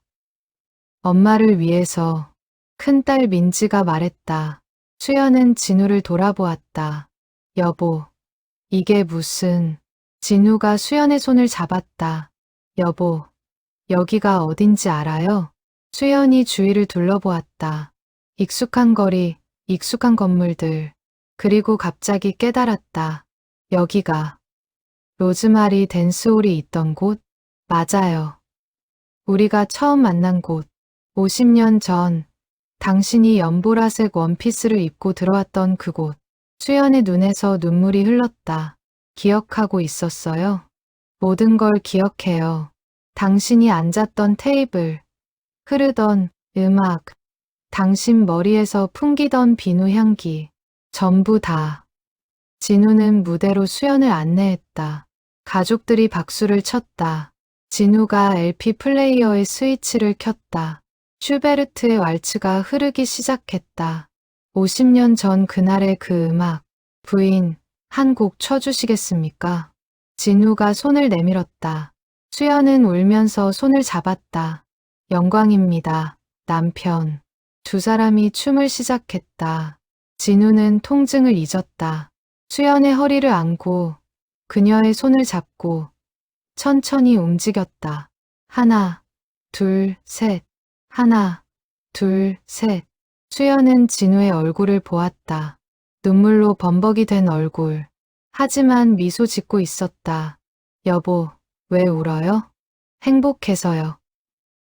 엄마를 위해서. 큰딸 민지가 말했다. 수연은 진우를 돌아보았다. 여보, 이게 무슨... 진우가 수연의 손을 잡았다. 여보, 여기가 어딘지 알아요? 수연이 주위를 둘러보았다. 익숙한 거리, 익숙한 건물들. 그리고 갑자기 깨달았다. 여기가 로즈마리 댄스홀이 있던 곳? 맞아요. 우리가 처음 만난 곳. 50년 전 당신이 연보라색 원피스를 입고 들어왔던 그곳. 수연의 눈에서 눈물이 흘렀다. 기억하고 있었어요? 모든 걸 기억해요. 당신이 앉았던 테이블, 흐르던 음악, 당신 머리에서 풍기던 비누 향기, 전부 다. 진우는 무대로 수연을 안내했다. 가족들이 박수를 쳤다. 진우가 LP 플레이어의 스위치를 켰다. 슈베르트의 왈츠가 흐르기 시작했다. 50년 전 그날의 그 음악. 부인, 한 곡 쳐주시겠습니까? 진우가 손을 내밀었다. 수연은 울면서 손을 잡았다. 영광입니다, 남편. 두 사람이 춤을 시작했다. 진우는 통증을 잊었다. 수연의 허리를 안고 그녀의 손을 잡고 천천히 움직였다. 하나, 둘, 셋. 하나, 둘, 셋. 수연은 진우의 얼굴을 보았다. 눈물로 범벅이 된 얼굴. 하지만 미소 짓고 있었다. 여보, 왜 울어요? 행복해서요.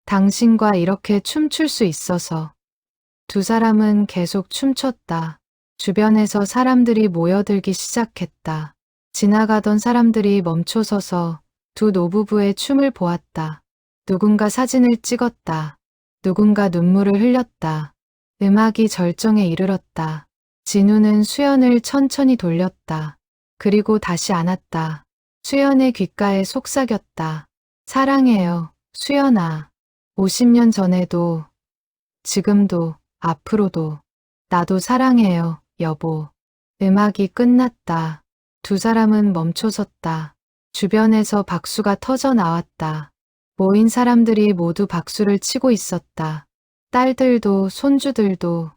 당신과 이렇게 춤출 수 있어서. 두 사람은 계속 춤췄다. 주변에서 사람들이 모여들기 시작했다. 지나가던 사람들이 멈춰서서 두 노부부의 춤을 보았다. 누군가 사진을 찍었다. 누군가 눈물을 흘렸다. 음악이 절정에 이르렀다. 진우는 수연을 천천히 돌렸다. 그리고 다시 안았다. 수연의 귓가에 속삭였다. 사랑해요, 수연아. 50년 전에도, 지금도, 앞으로도, 나도 사랑해요, 여보. 음악이 끝났다. 두 사람은 멈춰섰다. 주변에서 박수가 터져 나왔다. 모인 사람들이 모두 박수를 치고 있었다. 딸들도 손주들도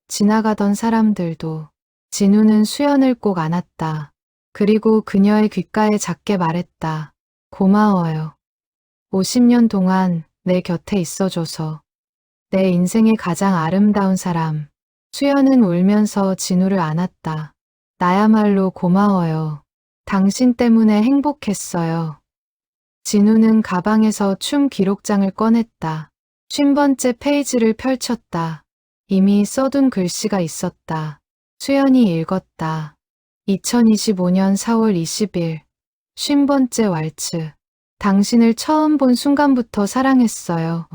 지나가던 사람들도. 진우는 수연을 꼭 안았다. 그리고 그녀의 귓가에 작게 말했다. 고마워요. 50년 동안 내 곁에 있어줘서. 내 인생의 가장 아름다운 사람. 수연은 울면서 진우를 안았다. 나야말로 고마워요. 당신 때문에 행복했어요. 진우는 가방에서 춤 기록장을 꺼냈다. 50번째 페이지를 펼쳤다. 이미 써둔 글씨가 있었다. 수연이 읽었다. 2025년 4월 20일 50번째 왈츠. 당신을 처음 본 순간부터 사랑했어요.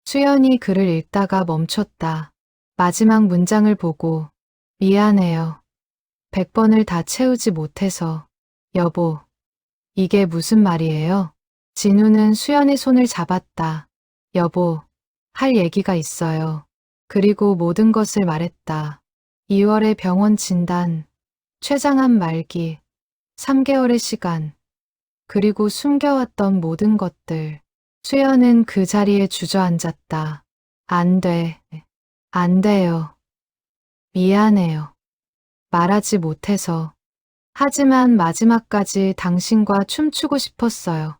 수연이 글을 읽다가 멈췄다. 마지막 문장을 보고 미안해요. 100번을 다 채우지 못해서. 여보, 이게 무슨 말이에요? 진우는 수연의 손을 잡았다. 여보, 할 얘기가 있어요. 그리고 모든 것을 말했다. 2월의 병원 진단, 췌장암 말기, 3개월의 시간, 그리고 숨겨왔던 모든 것들. 수연은 그 자리에 주저앉았다. 안 돼. 안 돼요. 미안해요. 말하지 못해서. 하지만 마지막까지 당신과 춤추고 싶었어요.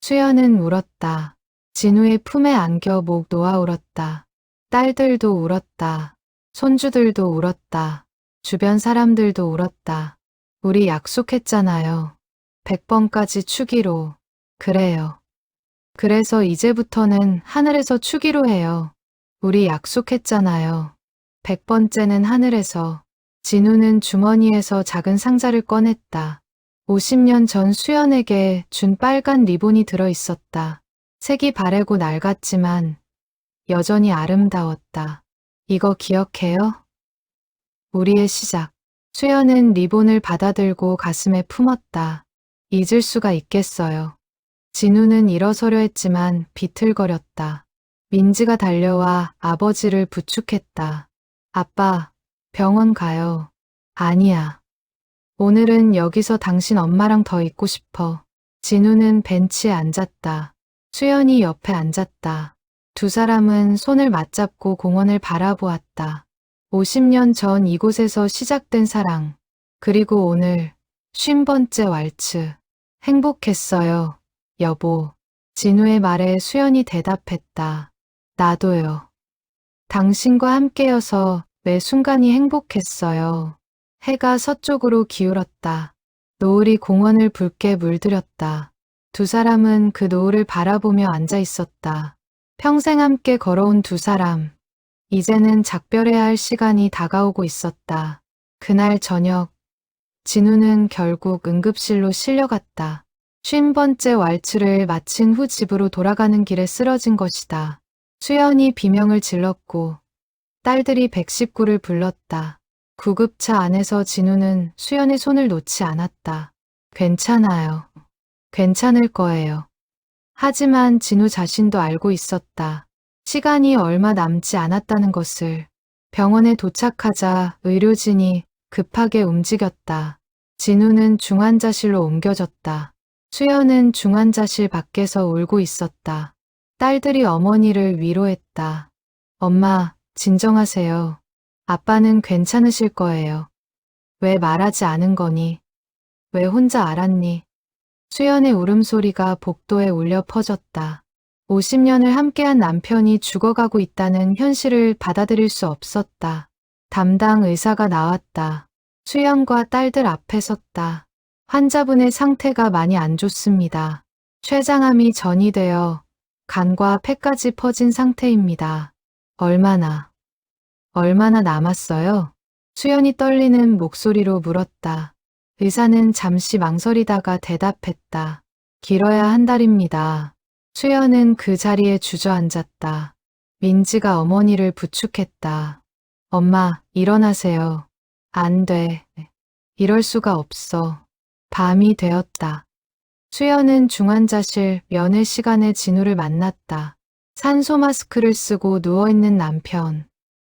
수연은 울었다. 진우의 품에 안겨 목 놓아 울었다. 딸들도 울었다. 손주들도 울었다. 주변 사람들도 울었다. 우리 약속했잖아요. 100번까지 추기로. 그래요. 그래서 이제부터는 하늘에서 추기로 해요. 우리 약속했잖아요. 100번째는 하늘에서. 진우는 주머니에서 작은 상자를 꺼냈다. 50년 전 수연에게 준 빨간 리본이 들어 있었다. 색이 바래고 낡았지만 여전히 아름다웠다. 이거 기억해요? 우리의 시작. 수연은 리본을 받아들고 가슴에 품었다. 잊을 수가 있겠어요. 진우는 일어서려 했지만 비틀거렸다. 민지가 달려와 아버지를 부축했다. 아빠, 병원 가요. 아니야. 오늘은 여기서 당신 엄마랑 더 있고 싶어. 진우는 벤치에 앉았다. 수연이 옆에 앉았다. 두 사람은 손을 맞잡고 공원을 바라보았다. 50년 전 이곳에서 시작된 사랑. 그리고 오늘 50번째 왈츠. 행복했어요, 여보. 진우의 말에 수연이 대답했다. 나도요. 당신과 함께여서 매 순간이 행복했어요. 해가 서쪽으로 기울었다. 노을이 공원을 붉게 물들였다. 두 사람은 그 노을을 바라보며 앉아 있었다. 평생 함께 걸어온 두 사람. 이제는 작별해야 할 시간이 다가오고 있었다. 그날 저녁, 진우는 결국 응급실로 실려갔다. 50번째 왈츠를 마친 후 집으로 돌아가는 길에 쓰러진 것이다. 수연이 비명을 질렀고 딸들이 119를 불렀다. 구급차 안에서 진우는 수연의 손을 놓지 않았다. 괜찮아요. 괜찮을 거예요. 하지만 진우 자신도 알고 있었다. 시간이 얼마 남지 않았다는 것을. 병원에 도착하자 의료진이 급하게 움직였다. 진우는 중환자실로 옮겨졌다. 수연은 중환자실 밖에서 울고 있었다. 딸들이 어머니를 위로했다. 엄마, 진정하세요. 아빠는 괜찮으실 거예요. 왜 말하지 않은 거니? 왜 혼자 알았니? 수연의 울음소리가 복도에 울려 퍼졌다. 50년을 함께한 남편이 죽어가고 있다는 현실을 받아들일 수 없었다. 담당 의사가 나왔다. 수연과 딸들 앞에 섰다. 환자분의 상태가 많이 안 좋습니다. 췌장암이 전이되어 간과 폐까지 퍼진 상태입니다. 얼마나 남았어요? 수연이 떨리는 목소리로 물었다. 의사는 잠시 망설이다가 대답했다. 길어야 한 달입니다. 수연은 그 자리에 주저앉았다. 민지가 어머니를 부축했다. 엄마, 일어나세요. 안 돼. 이럴 수가 없어. 밤이 되었다. 수연은 중환자실 면회 시간에 진우를 만났다. 산소 마스크를 쓰고 누워있는 남편.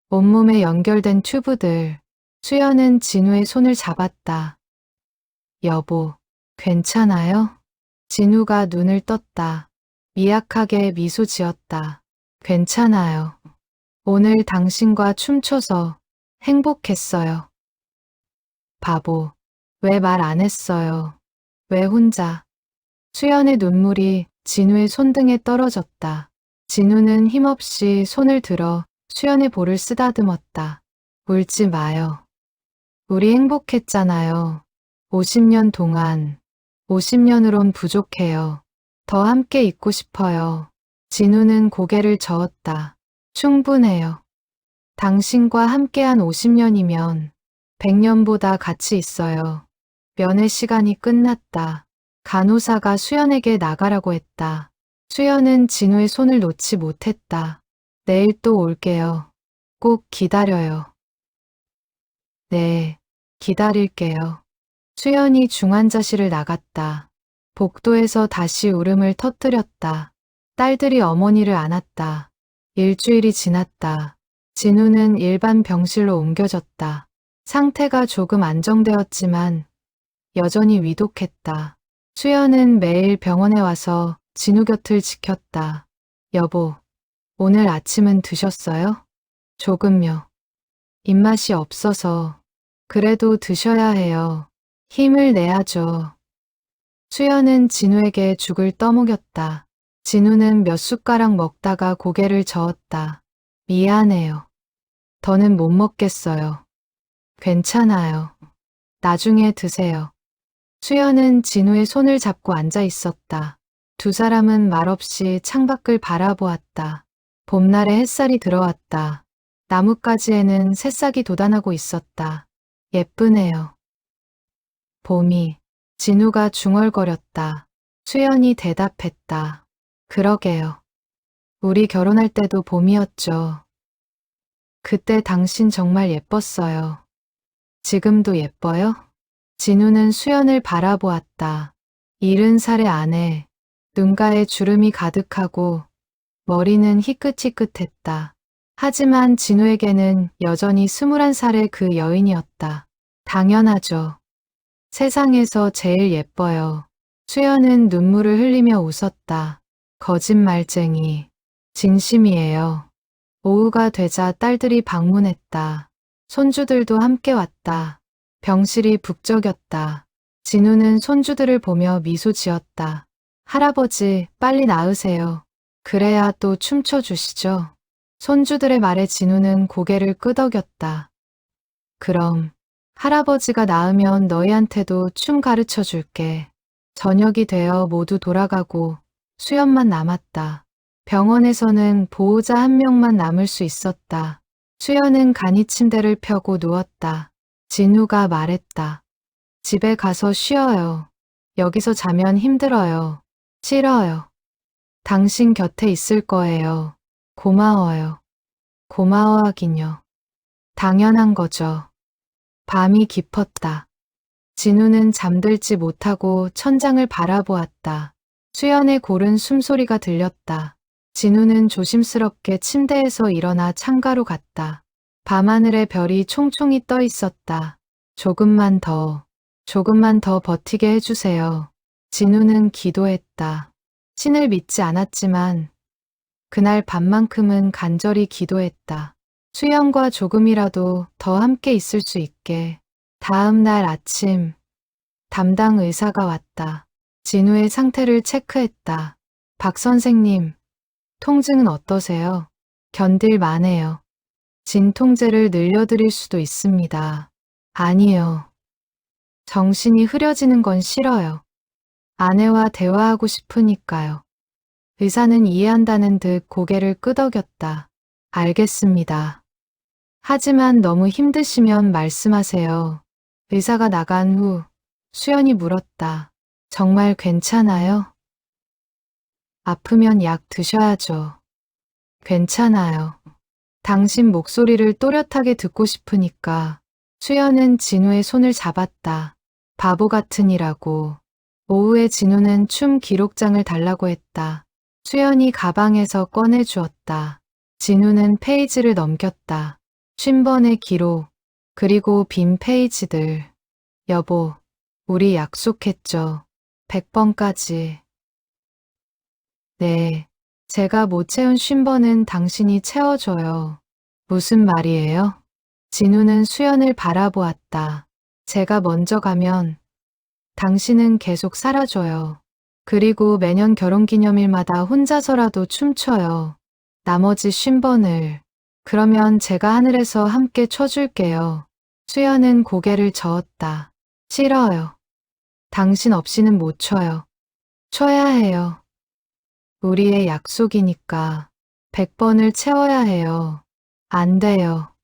온몸에 연결된 튜브들. 수연은 진우의 손을 잡았다. 여보, 괜찮아요? 진우가 눈을 떴다. 미약하게 미소 지었다. 괜찮아요. 오늘 당신과 춤춰서 행복했어요. 바보, 왜 말 안 했어요? 왜 혼자? 수연의 눈물이 진우의 손등에 떨어졌다. 진우는 힘없이 손을 들어 수연의 볼을 쓰다듬었다. 울지 마요. 우리 행복했잖아요. 50년 동안. 50년으론 부족해요. 더 함께 있고 싶어요. 진우는 고개를 저었다. 충분해요. 당신과 함께한 50년이면 100년보다 가치 있어요. 면회 시간이 끝났다. 간호사가 수연에게 나가라고 했다. 수연은 진우의 손을 놓지 못했다. 내일 또 올게요. 꼭 기다려요. 네, 기다릴게요. 수연이 중환자실을 나갔다. 복도에서 다시 울음을 터뜨렸다. 딸들이 어머니를 안았다. 일주일이 지났다. 진우는 일반 병실로 옮겨졌다. 상태가 조금 안정되었지만 여전히 위독했다. 수연은 매일 병원에 와서 진우 곁을 지켰다. 여보, 오늘 아침은 드셨어요? 조금요. 입맛이 없어서. 그래도 드셔야 해요. 힘을 내야죠. 수연은 진우에게 죽을 떠먹였다. 진우는 몇 숟가락 먹다가 고개를 저었다. 미안해요. 더는 못 먹겠어요. 괜찮아요. 나중에 드세요. 수연은 진우의 손을 잡고 앉아 있었다. 두 사람은 말없이 창밖을 바라보았다. 봄날의 햇살이 들어왔다. 나뭇가지에는 새싹이 돋아나고 있었다. 예쁘네요. 봄이. 진우가 중얼거렸다. 수연이 대답했다. 그러게요. 우리 결혼할 때도 봄이었죠. 그때 당신 정말 예뻤어요. 지금도 예뻐요? 진우는 수연을 바라보았다. 70살의 아내, 눈가에 주름이 가득하고 머리는 희끗희끗했다. 하지만 진우에게는 여전히 21살의 그 여인이었다. 당연하죠. 세상에서 제일 예뻐요. 수연은 눈물을 흘리며 웃었다. 거짓말쟁이. 진심이에요. 오후가 되자 딸들이 방문했다. 손주들도 함께 왔다. 병실이 북적였다. 진우는 손주들을 보며 미소 지었다. 할아버지, 빨리 나으세요. 그래야 또 춤춰주시죠. 손주들의 말에 진우는 고개를 끄덕였다. 그럼 할아버지가 나으면 너희한테도 춤 가르쳐 줄게. 저녁이 되어 모두 돌아가고 수연만 남았다. 병원에서는 보호자 한 명만 남을 수 있었다. 수연은 간이 침대를 펴고 누웠다. 진우가 말했다. 집에 가서 쉬어요. 여기서 자면 힘들어요. 싫어요. 당신 곁에 있을 거예요. 고마워요. 고마워하긴요. 당연한 거죠. 밤이 깊었다. 진우는 잠들지 못하고 천장을 바라보았다. 수연의 고른 숨소리가 들렸다. 진우는 조심스럽게 침대에서 일어나 창가로 갔다. 밤하늘에 별이 총총히 떠 있었다. 조금만 더 버티게 해주세요. 진우는 기도했다. 신을 믿지 않았지만 그날 밤만큼은 간절히 기도했다. 수연과 조금이라도 더 함께 있을 수 있게. 다음 날 아침, 담당 의사가 왔다. 진우의 상태를 체크했다. 박 선생님, 통증은 어떠세요? 견딜 만해요. 진통제를 늘려드릴 수도 있습니다. 아니요. 정신이 흐려지는 건 싫어요. 아내와 대화하고 싶으니까요. 의사는 이해한다는 듯 고개를 끄덕였다. 알겠습니다. 하지만 너무 힘드시면 말씀하세요. 의사가 나간 후 수연이 물었다. 정말 괜찮아요? 아프면 약 드셔야죠. 괜찮아요. 당신 목소리를 또렷하게 듣고 싶으니까. 수연은 진우의 손을 잡았다. 바보 같으니라고. 오후에 진우는 춤 기록장을 달라고 했다. 수연이 가방에서 꺼내주었다. 진우는 페이지를 넘겼다. 50번의 기록, 그리고 빈 페이지들. 여보, 우리 약속했죠. 100번까지. 네, 제가 못 채운 50번은 당신이 채워줘요. 무슨 말이에요? 진우는 수연을 바라보았다. 제가 먼저 가면 당신은 계속 사라져요. 그리고 매년 결혼기념일마다 혼자서라도 춤춰요. 나머지 50번을. 그러면 제가 하늘에서 함께 쳐줄게요. 수연은 고개를 저었다. 싫어요. 당신 없이는 못 춰요. 쳐야 해요. 우리의 약속이니까 100번을 채워야 해요. 안 돼요.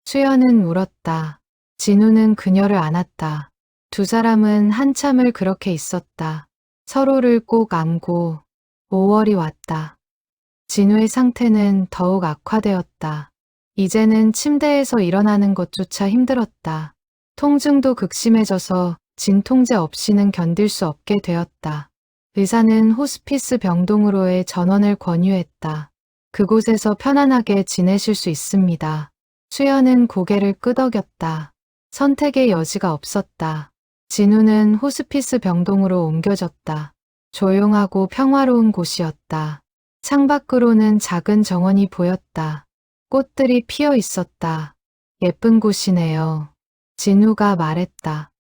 수연은 울었다. 진우는 그녀를 안았다. 두 사람은 한참을 그렇게 있었다. 서로를 꼭 안고 5월이 왔다. 진우의 상태는 더욱 악화되었다. 이제는 침대에서 일어나는 것조차 힘들었다. 통증도 극심해져서 진통제 없이는 견딜 수 없게 되었다. 의사는 호스피스 병동으로의 전원을 권유했다. 그곳에서 편안하게 지내실 수 있습니다. 수연은 고개를 끄덕였다. 선택의 여지가 없었다. 진우는 호스피스 병동으로 옮겨졌다. 조용하고 평화로운 곳이었다. 창밖으로는 작은 정원이 보였다. 꽃들이 피어 있었다. 예쁜 곳이네요. 진우가 말했다.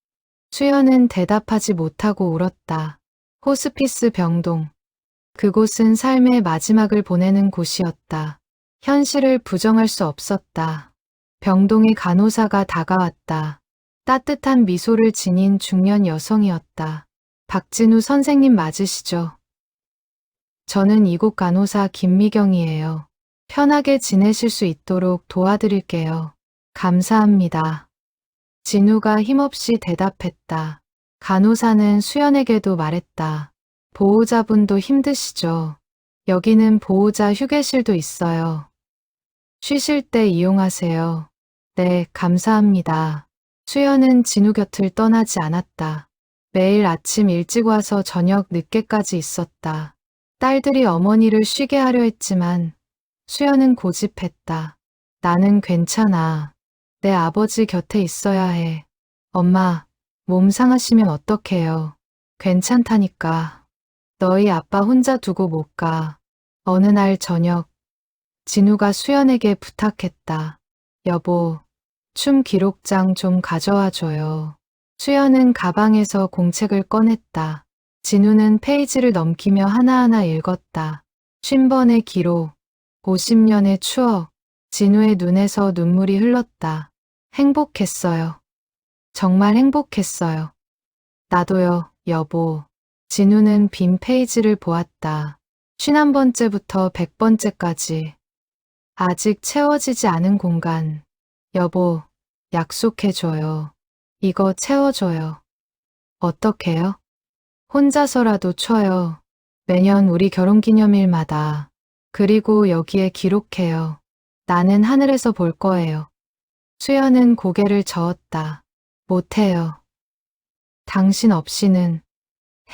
수연은 대답하지 못하고 울었다. 호스피스 병동. 그곳은 삶의 마지막을 보내는 곳이었다. 현실을 부정할 수 없었다. 병동의 간호사가 다가왔다. 따뜻한 미소를 지닌 중년 여성이었다. 박진우 선생님 맞으시죠? 저는 이곳 간호사 김미경이에요. 편하게 지내실 수 있도록 도와드릴게요. 감사합니다. 진우가 힘없이 대답했다. 간호사는 수연에게도 말했다. 보호자분도 힘드시죠? 여기는 보호자 휴게실도 있어요. 쉬실 때 이용하세요. 네, 감사합니다. 수연은 진우 곁을 떠나지 않았다. 매일 아침 일찍 와서 저녁 늦게까지 있었다. 딸들이 어머니를 쉬게 하려 했지만 수연은 고집했다. 나는 괜찮아. 내 아버지 곁에 있어야 해. 엄마, 몸 상하시면 어떡해요. 괜찮다니까. 너희 아빠 혼자 두고 못 가. 어느 날 저녁, 진우가 수연에게 부탁했다. 여보, 춤 기록장 좀 가져와 줘요. 수연은 가방에서 공책을 꺼냈다. 진우는 페이지를 넘기며 하나하나 읽었다. 50번의 기록, 50년의 추억. 진우의 눈에서 눈물이 흘렀다. 행복했어요. 정말 행복했어요. 나도요, 여보. 진우는 빈 페이지를 보았다. 51번째부터 100번째까지. 아직 채워지지 않은 공간. 여보, 약속해줘요. 이거 채워줘요. 어떻게요? 혼자서라도 쳐요. 매년 우리 결혼기념일마다. 그리고 여기에 기록해요. 나는 하늘에서 볼 거예요. 수연은 고개를 저었다. 못해요. 당신 없이는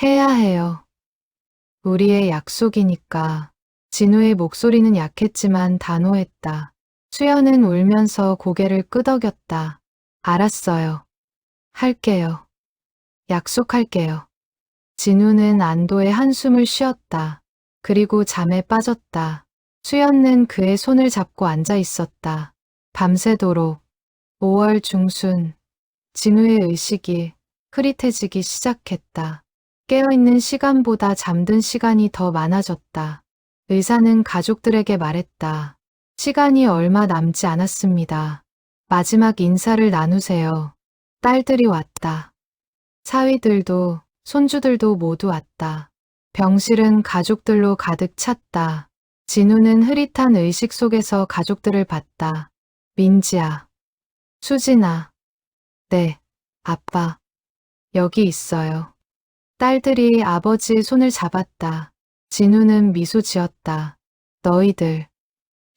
해야 해요. 우리의 약속이니까. 진우의 목소리는 약했지만 단호했다. 수연은 울면서 고개를 끄덕였다. 알았어요. 할게요. 약속할게요. 진우는 안도의 한숨을 쉬었다. 그리고 잠에 빠졌다. 수연은 그의 손을 잡고 앉아 있었다. 밤새도록 5월 중순 진우의 의식이 흐릿해지기 시작했다. 깨어있는 시간보다 잠든 시간이 더 많아졌다. 의사는 가족들에게 말했다. 시간이 얼마 남지 않았습니다. 마지막 인사를 나누세요. 딸들이 왔다. 사위들도 손주들도 모두 왔다. 병실은 가족들로 가득 찼다. 진우는 흐릿한 의식 속에서 가족들을 봤다. 민지야. 수진아. 네, 아빠. 여기 있어요. 딸들이 아버지의 손을 잡았다. 진우는 미소 지었다. 너희들,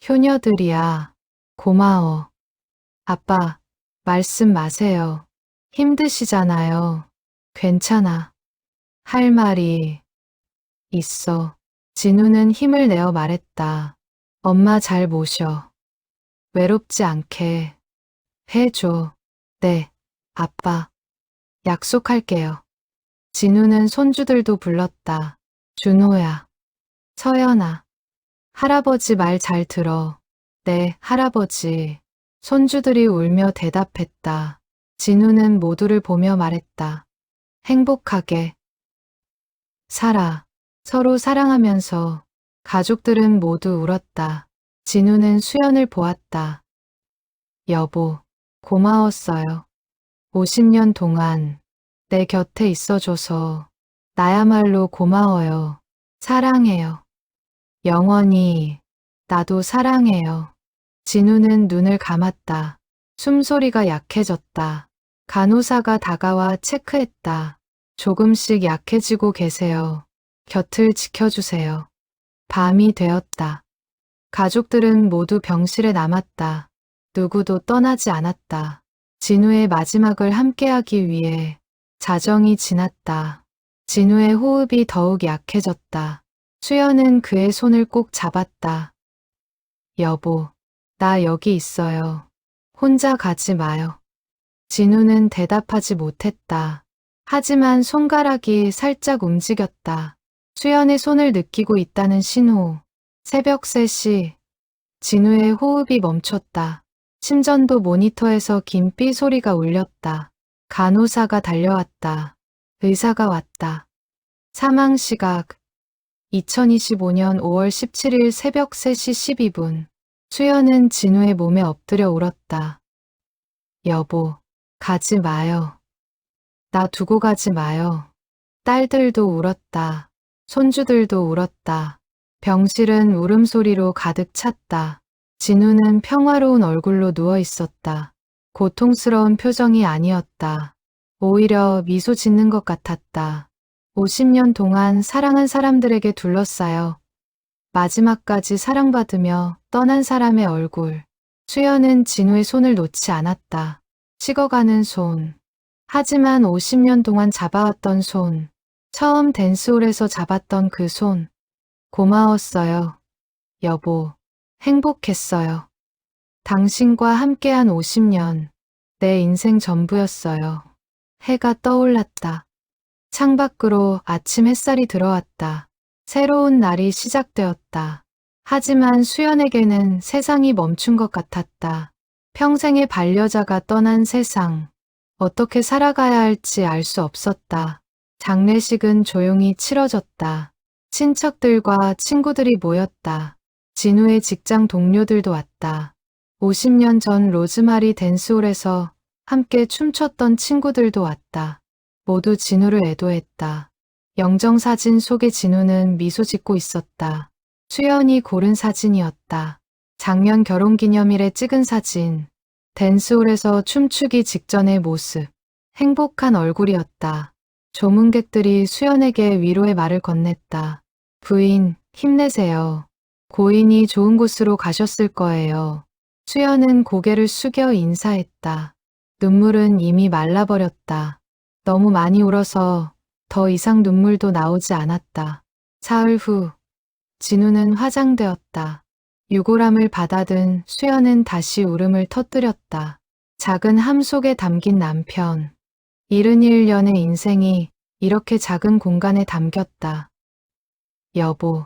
효녀들이야. 고마워. 아빠, 말씀 마세요. 힘드시잖아요. 괜찮아. 할 말이 있어. 진우는 힘을 내어 말했다. 엄마 잘 모셔. 외롭지 않게 해줘. 네, 아빠. 약속할게요. 진우는 손주들도 불렀다. 준호야. 서연아. 할아버지 말 잘 들어. 네, 할아버지. 손주들이 울며 대답했다. 진우는 모두를 보며 말했다. 행복하게 살아. 서로 사랑하면서 가족들은 모두 울었다. 진우는 수연을 보았다. 여보, 고마웠어요. 50년 동안 내 곁에 있어줘서 나야말로 고마워요. 사랑해요. 영원히 나도 사랑해요. 진우는 눈을 감았다. 숨소리가 약해졌다. 간호사가 다가와 체크했다. 조금씩 약해지고 계세요. 곁을 지켜주세요. 밤이 되었다. 가족들은 모두 병실에 남았다. 누구도 떠나지 않았다. 진우의 마지막을 함께하기 위해 자정이 지났다. 진우의 호흡이 더욱 약해졌다. 수연은 그의 손을 꼭 잡았다. 여보, 나 여기 있어요. 혼자 가지 마요. 진우는 대답하지 못했다. 하지만 손가락이 살짝 움직였다. 수연의 손을 느끼고 있다는 신호. 새벽 3시. 진우의 호흡이 멈췄다. 심전도 모니터에서 긴 삐 소리가 울렸다. 간호사가 달려왔다. 의사가 왔다. 사망 시각 2025년 5월 17일 새벽 3시 12분. 수연은 진우의 몸에 엎드려 울었다. 여보, 가지 마요. 나 두고 가지 마요. 딸들도 울었다. 손주들도 울었다. 병실은 울음소리로 가득 찼다. 진우는 평화로운 얼굴로 누워 있었다. 고통스러운 표정이 아니었다. 오히려 미소 짓는 것 같았다. 50년 동안 사랑한 사람들에게 둘러싸여 마지막까지 사랑받으며 떠난 사람의 얼굴. 수연은 진우의 손을 놓지 않았다. 식어가는 손. 하지만 50년 동안 잡아왔던 손. 처음 댄스홀에서 잡았던 그 손. 고마웠어요. 여보, 행복했어요. 당신과 함께한 50년, 내 인생 전부였어요. 해가 떠올랐다. 창밖으로 아침 햇살이 들어왔다. 새로운 날이 시작되었다. 하지만 수연에게는 세상이 멈춘 것 같았다. 평생의 반려자가 떠난 세상. 어떻게 살아가야 할지 알 수 없었다. 장례식은 조용히 치러졌다. 친척들과 친구들이 모였다. 진우의 직장 동료들도 왔다. 50년 전 로즈마리 댄스홀에서 함께 춤췄던 친구들도 왔다. 모두 진우를 애도했다. 영정사진 속의 진우는 미소 짓고 있었다. 수연이 고른 사진이었다. 작년 결혼기념일에 찍은 사진. 댄스홀에서 춤추기 직전의 모습. 행복한 얼굴이었다. 조문객들이 수연에게 위로의 말을 건넸다. 부인, 힘내세요. 고인이 좋은 곳으로 가셨을 거예요. 수연은 고개를 숙여 인사했다. 눈물은 이미 말라버렸다. 너무 많이 울어서 더 이상 눈물도 나오지 않았다. 사흘 후 진우는 화장되었다. 유골함을 받아든 수연은 다시 울음을 터뜨렸다. 작은 함 속에 담긴 남편. 71년의 인생이 이렇게 작은 공간에 담겼다. 여보,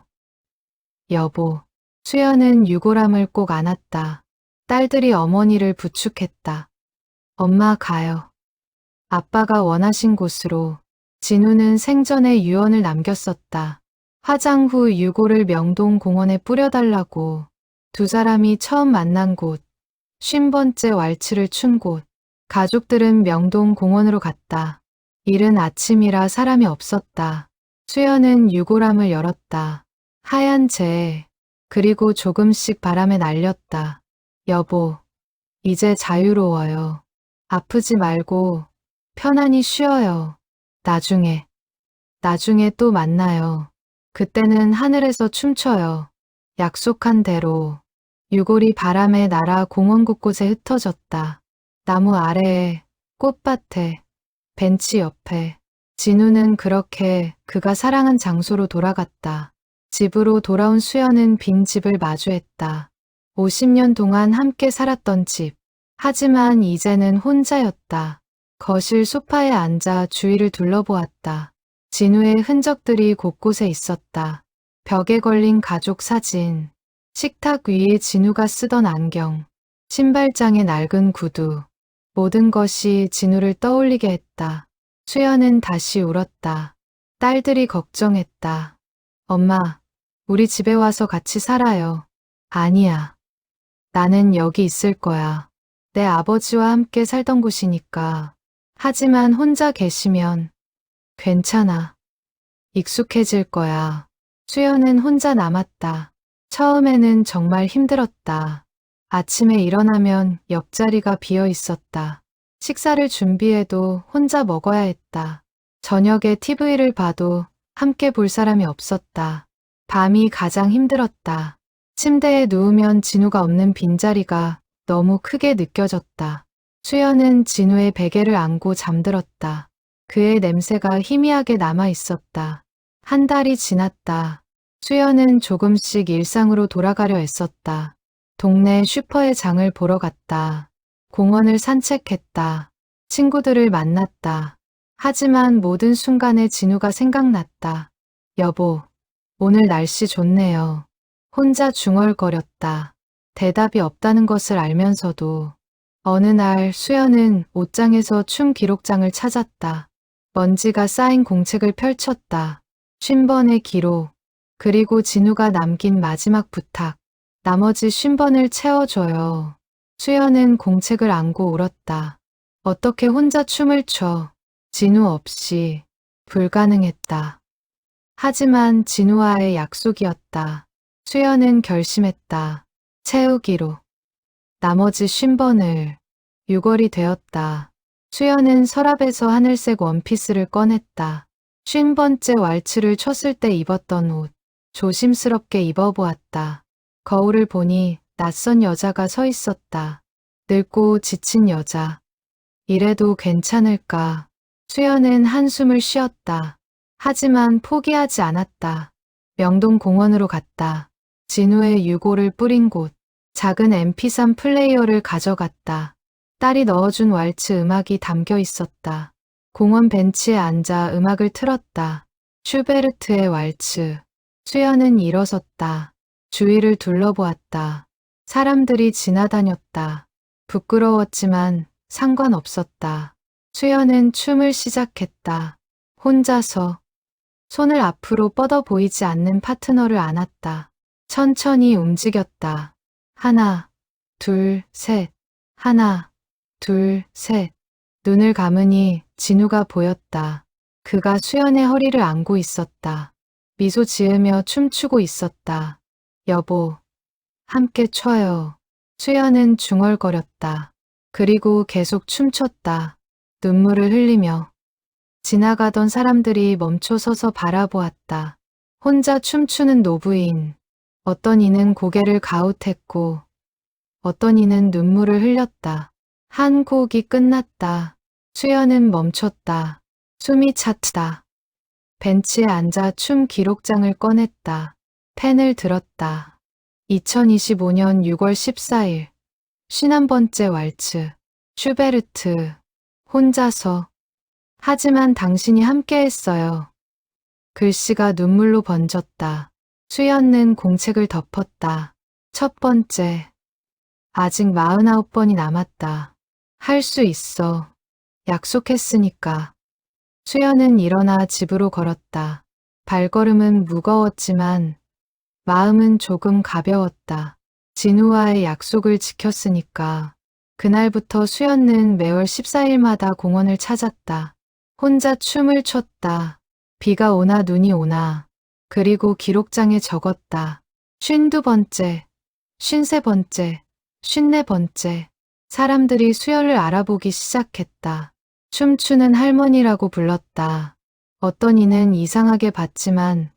여보. 수연은 유골함을 꼭 안았다. 딸들이 어머니를 부축했다. 엄마 가요. 아빠가 원하신 곳으로. 진우는 생전에 유언을 남겼었다. 화장 후 유골을 명동 공원에 뿌려달라고. 두 사람이 처음 만난 곳, 50번째 왈츠를 춘 곳. 가족들은 명동 공원으로 갔다. 이른 아침이라 사람이 없었다. 수연은 유골함을 열었다. 하얀 재, 그리고 조금씩 바람에 날렸다. 여보, 이제 자유로워요. 아프지 말고 편안히 쉬어요. 나중에 또 만나요. 그때는 하늘에서 춤춰요. 약속한 대로. 유골이 바람에 날아 공원 곳곳에 흩어졌다. 나무 아래에, 꽃밭에, 벤치 옆에. 진우는 그렇게 그가 사랑한 장소로 돌아갔다. 집으로 돌아온 수연은 빈 집을 마주했다. 50년 동안 함께 살았던 집. 하지만 이제는 혼자였다. 거실 소파에 앉아 주위를 둘러보았다. 진우의 흔적들이 곳곳에 있었다. 벽에 걸린 가족 사진, 식탁 위에 진우가 쓰던 안경, 신발장에 낡은 구두. 모든 것이 진우를 떠올리게 했다. 수연은 다시 울었다. 딸들이 걱정했다. 엄마, 우리 집에 와서 같이 살아요. 아니야. 나는 여기 있을 거야. 내 아버지와 함께 살던 곳이니까. 하지만 혼자 계시면 괜찮아. 익숙해질 거야. 수연은 혼자 남았다. 처음에는 정말 힘들었다. 아침에 일어나면 옆자리가 비어 있었다. 식사를 준비해도 혼자 먹어야 했다. 저녁에 TV를 봐도 함께 볼 사람이 없었다. 밤이 가장 힘들었다. 침대에 누우면 진우가 없는 빈자리가 너무 크게 느껴졌다. 수연은 진우의 베개를 안고 잠들었다. 그의 냄새가 희미하게 남아 있었다. 한 달이 지났다. 수연은 조금씩 일상으로 돌아가려 애썼다. 동네 슈퍼에 장을 보러 갔다. 공원을 산책했다. 친구들을 만났다. 하지만 모든 순간에 진우가 생각났다. 여보, 오늘 날씨 좋네요. 혼자 중얼거렸다. 대답이 없다는 것을 알면서도. 어느 날 수연은 옷장에서 춤 기록장을 찾았다. 먼지가 쌓인 공책을 펼쳤다. 50번의 기록, 그리고 진우가 남긴 마지막 부탁. 나머지 50번을 채워줘요. 수연은 공책을 안고 울었다. 어떻게 혼자 춤을 춰. 진우 없이. 불가능했다. 하지만 진우와의 약속이었다. 수연은 결심했다. 채우기로. 나머지 50번을. 6월이 되었다. 수연은 서랍에서 하늘색 원피스를 꺼냈다. 50번째 왈츠를 췄을 때 입었던 옷. 조심스럽게 입어보았다. 거울을 보니 낯선 여자가 서 있었다. 늙고 지친 여자. 이래도 괜찮을까? 수연은 한숨을 쉬었다. 하지만 포기하지 않았다. 명동 공원으로 갔다. 진우의 유골을 뿌린 곳. 작은 MP3 플레이어를 가져갔다. 딸이 넣어준 왈츠 음악이 담겨 있었다. 공원 벤치에 앉아 음악을 틀었다. 슈베르트의 왈츠. 수연은 일어섰다. 주위를 둘러보았다. 사람들이 지나다녔다. 부끄러웠지만 상관없었다. 수연은 춤을 시작했다. 혼자서. 손을 앞으로 뻗어 보이지 않는 파트너를 안았다. 천천히 움직였다. 하나, 둘, 셋. 하나, 둘, 셋. 눈을 감으니 진우가 보였다. 그가 수연의 허리를 안고 있었다. 미소 지으며 춤추고 있었다. 여보, 함께 춰요. 수연은 중얼거렸다. 그리고 계속 춤췄다. 눈물을 흘리며. 지나가던 사람들이 멈춰 서서 바라보았다. 혼자 춤추는 노부인. 어떤 이는 고개를 가웃했고 어떤 이는 눈물을 흘렸다. 한 곡이 끝났다. 수연은 멈췄다. 숨이 찼다. 벤치에 앉아 춤 기록장을 꺼냈다. 펜을 들었다. 2025년 6월 14일 51번째 왈츠 슈베르트 혼자서 하지만 당신이 함께했어요. 글씨가 눈물로 번졌다. 수연은 공책을 덮었다. 첫 번째 아직 49번이 남았다. 할 수 있어. 약속했으니까. 수연은 일어나 집으로 걸었다. 발걸음은 무거웠지만 마음은 조금 가벼웠다. 진우와의 약속을 지켰으니까. 그날부터 수연은 매월 14일마다 공원을 찾았다. 혼자 춤을 췄다. 비가 오나 눈이 오나. 그리고 기록장에 적었다. 52번째, 53번째, 54번째. 사람들이 수연을 알아보기 시작했다. 춤추는 할머니라고 불렀다. 어떤 이는 이상하게 봤지만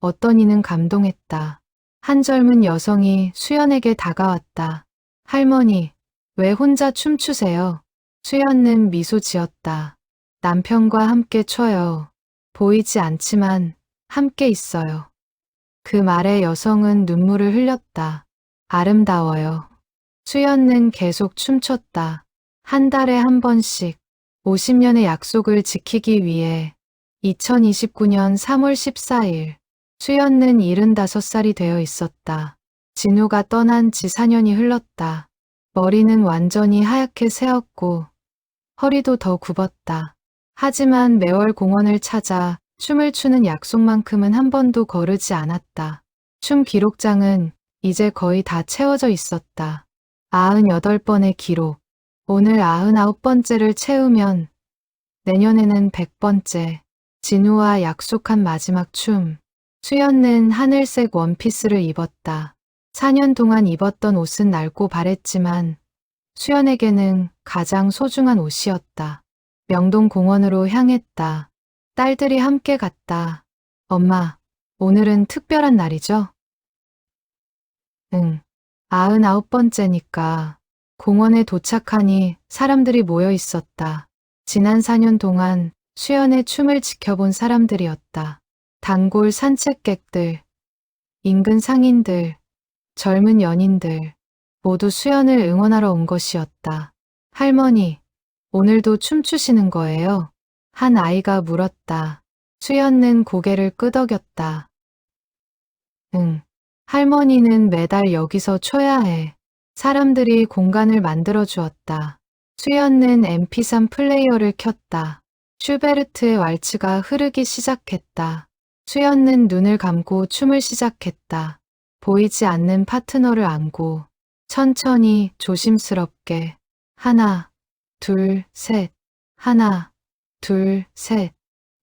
어떤 이는 감동했다. 한 젊은 여성이 수연에게 다가왔다. 할머니, 왜 혼자 춤추세요? 수연은 미소 지었다. 남편과 함께 춰요. 보이지 않지만 함께 있어요. 그 말에 여성은 눈물을 흘렸다. 아름다워요. 수연은 계속 춤췄다. 한 달에 한 번씩 50년의 약속을 지키기 위해 2029년 3월 14일 수연은 75살이 되어 있었다. 진우가 떠난 지 4년이 흘렀다. 머리는 완전히 하얗게 새었고 허리도 더 굽었다. 하지만 매월 공원을 찾아 춤을 추는 약속만큼은 한 번도 거르지 않았다. 춤 기록장은 이제 거의 다 채워져 있었다. 98번의 기록. 오늘 99번째를 채우면 내년에는 100번째. 진우와 약속한 마지막 춤. 수연은 하늘색 원피스를 입었다. 4년 동안 입었던 옷은 낡고 바랬지만 수연에게는 가장 소중한 옷이었다. 명동 공원으로 향했다. 딸들이 함께 갔다. 엄마, 오늘은 특별한 날이죠? 응, 99번째니까. 공원에 도착하니 사람들이 모여 있었다. 지난 4년 동안 수연의 춤을 지켜본 사람들이었다. 단골 산책객들, 인근 상인들, 젊은 연인들, 모두 수연을 응원하러 온 것이었다. 할머니, 오늘도 춤추시는 거예요? 한 아이가 물었다. 수연은 고개를 끄덕였다. 응, 할머니는 매달 여기서 춰야 해. 사람들이 공간을 만들어 주었다. 수연은 MP3 플레이어를 켰다. 슈베르트의 왈츠가 흐르기 시작했다. 수연은 눈을 감고 춤을 시작했다. 보이지 않는 파트너를 안고 천천히 조심스럽게 하나, 둘, 셋, 하나, 둘, 셋.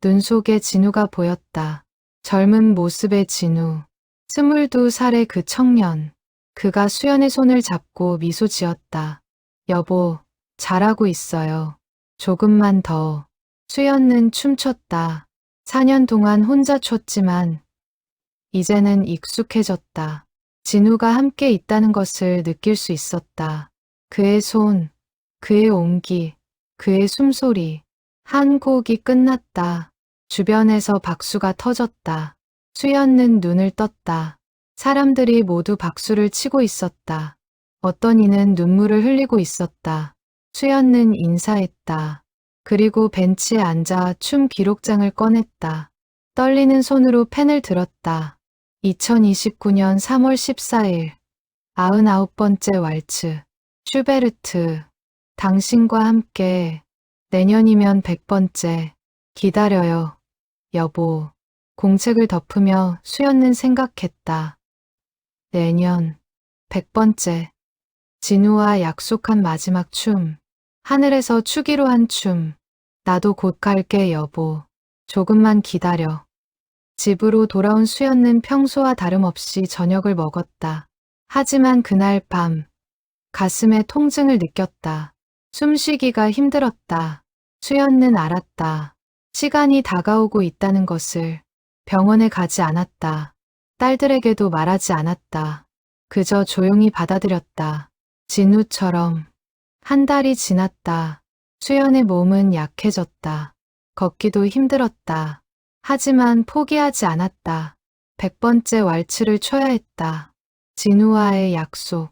눈 속에 진우가 보였다. 젊은 모습의 진우. 22살의 그 청년. 그가 수연의 손을 잡고 미소 지었다. 여보, 잘하고 있어요. 조금만 더. 수연은 춤췄다. 4년 동안 혼자 췄지만 이제는 익숙해졌다. 진우가 함께 있다는 것을 느낄 수 있었다. 그의 손, 그의 온기, 그의 숨소리. 한 곡이 끝났다. 주변에서 박수가 터졌다. 수연은 눈을 떴다. 사람들이 모두 박수를 치고 있었다. 어떤 이는 눈물을 흘리고 있었다. 수연은 인사했다. 그리고 벤치에 앉아 춤 기록장을 꺼냈다. 떨리는 손으로 펜을 들었다. 2029년 3월 14일 99번째 왈츠 슈베르트 당신과 함께 내년이면 100번째 기다려요. 여보. 공책을 덮으며 수연은 생각했다. 내년 100번째 진우와 약속한 마지막 춤. 하늘에서 추기로 한 춤. 나도 곧 갈게 여보. 조금만 기다려. 집으로 돌아온 수연은 평소와 다름없이 저녁을 먹었다. 하지만 그날 밤 가슴에 통증을 느꼈다. 숨쉬기가 힘들었다. 수연은 알았다. 시간이 다가오고 있다는 것을. 병원에 가지 않았다. 딸들에게도 말하지 않았다. 그저 조용히 받아들였다. 진우처럼. 한 달이 지났다. 수연의 몸은 약해졌다. 걷기도 힘들었다. 하지만 포기하지 않았다. 100번째 왈츠를 춰야 했다. 진우와의 약속.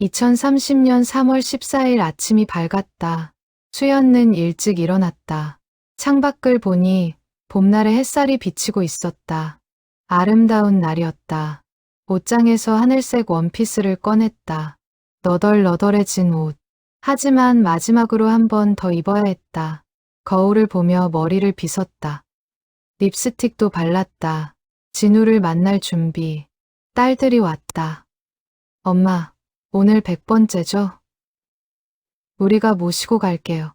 2030년 3월 14일 아침이 밝았다. 수연은 일찍 일어났다. 창밖을 보니 봄날의 햇살이 비치고 있었다. 아름다운 날이었다. 옷장에서 하늘색 원피스를 꺼냈다. 너덜너덜해진 옷. 하지만 마지막으로 한 번 더 입어야 했다. 거울을 보며 머리를 빗었다. 립스틱도 발랐다. 진우를 만날 준비. 딸들이 왔다. 엄마, 오늘 100번째죠? 우리가 모시고 갈게요.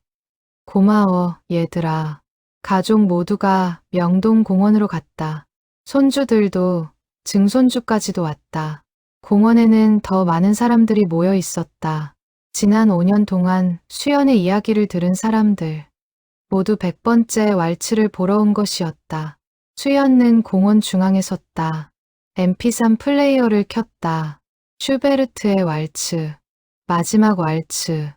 고마워, 얘들아. 가족 모두가 명동공원으로 갔다. 손주들도, 증손주까지도 왔다. 공원에는 더 많은 사람들이 모여 있었다. 지난 5년 동안 수연의 이야기를 들은 사람들. 모두 100번째 왈츠를 보러 온 것이었다. 수연은 공원 중앙에 섰다. MP3 플레이어를 켰다. 슈베르트의 왈츠. 마지막 왈츠.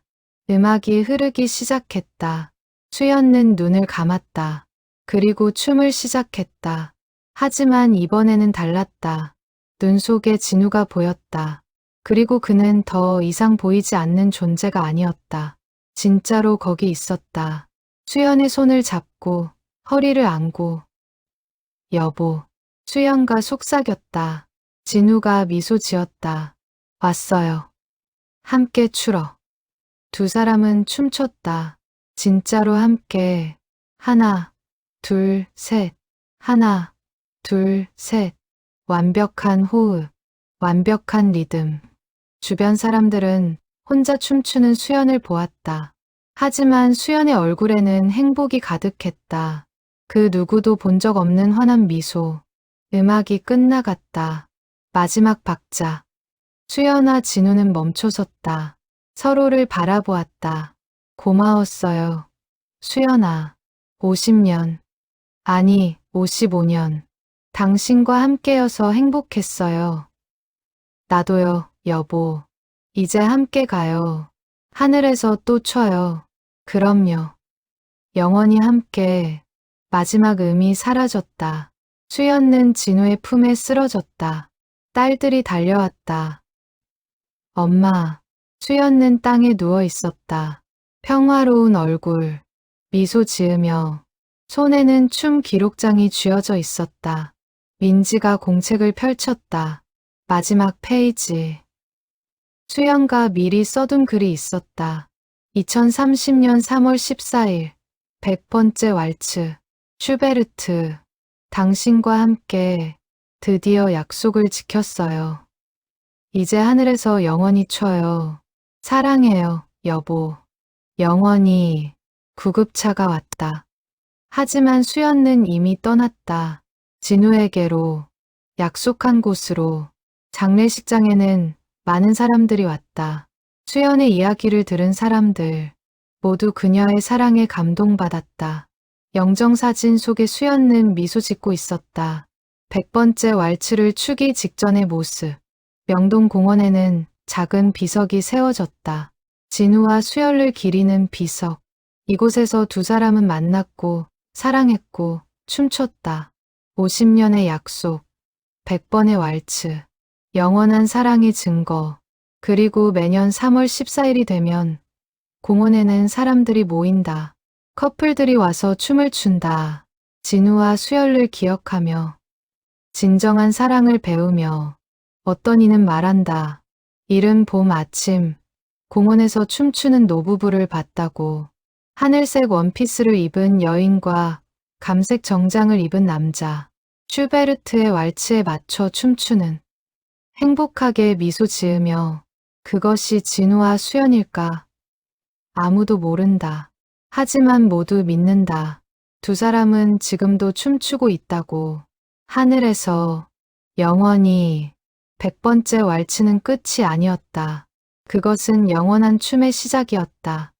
음악이 흐르기 시작했다. 수연은 눈을 감았다. 그리고 춤을 시작했다. 하지만 이번에는 달랐다. 눈 속에 진우가 보였다. 그리고 그는 더 이상 보이지 않는 존재가 아니었다. 진짜로 거기 있었다. 수연의 손을 잡고 허리를 안고. 여보. 수연과 속삭였다. 진우가 미소 지었다. 왔어요. 함께 추러. 두 사람은 춤췄다. 진짜로 함께. 하나, 둘, 셋. 하나, 둘, 셋. 완벽한 호흡. 완벽한 리듬. 주변 사람들은 혼자 춤추는 수연을 보았다. 하지만 수연의 얼굴에는 행복이 가득했다. 그 누구도 본 적 없는 환한 미소. 음악이 끝나갔다. 마지막 박자. 수연아 진우는 멈춰섰다. 서로를 바라보았다. 고마웠어요. 수연아. 50년. 아니, 55년. 당신과 함께여서 행복했어요. 나도요, 여보. 이제 함께 가요. 하늘에서 또 춰요. 그럼요. 영원히 함께. 마지막 음이 사라졌다. 수연은 진우의 품에 쓰러졌다. 딸들이 달려왔다. 엄마. 수연은 땅에 누워 있었다. 평화로운 얼굴. 미소 지으며. 손에는 춤 기록장이 쥐어져 있었다. 민지가 공책을 펼쳤다. 마지막 페이지. 수연과 미리 써둔 글이 있었다. 2030년 3월 14일 100번째 왈츠. 슈베르트. 당신과 함께 드디어 약속을 지켰어요. 이제 하늘에서 영원히 춰요. 사랑해요, 여보. 영원히. 구급차가 왔다. 하지만 수연은 이미 떠났다. 진우에게로. 약속한 곳으로. 장례식장에는 많은 사람들이 왔다. 수연의 이야기를 들은 사람들. 모두 그녀의 사랑에 감동받았다. 영정사진 속에 수연은 미소 짓고 있었다. 100번째 왈츠를 추기 직전의 모습. 명동공원에는 작은 비석이 세워졌다. 진우와 수연을 기리는 비석. 이곳에서 두 사람은 만났고 사랑했고 춤췄다. 50년의 약속. 100번의 왈츠. 영원한 사랑의 증거. 그리고 매년 3월 14일이 되면 공원에는 사람들이 모인다. 커플들이 와서 춤을 춘다. 진우와 수연을 기억하며 진정한 사랑을 배우며 어떤 이는 말한다. 이른 봄 아침 공원에서 춤추는 노부부를 봤다고. 하늘색 원피스를 입은 여인과 감색 정장을 입은 남자. 슈베르트의 왈츠에 맞춰 춤추는. 행복하게 미소 지으며 그것이 진우와 수연일까? 아무도 모른다. 하지만 모두 믿는다. 두 사람은 지금도 춤추고 있다고. 하늘에서 영원히. 100번째 왈츠는 끝이 아니었다. 그것은 영원한 춤의 시작이었다.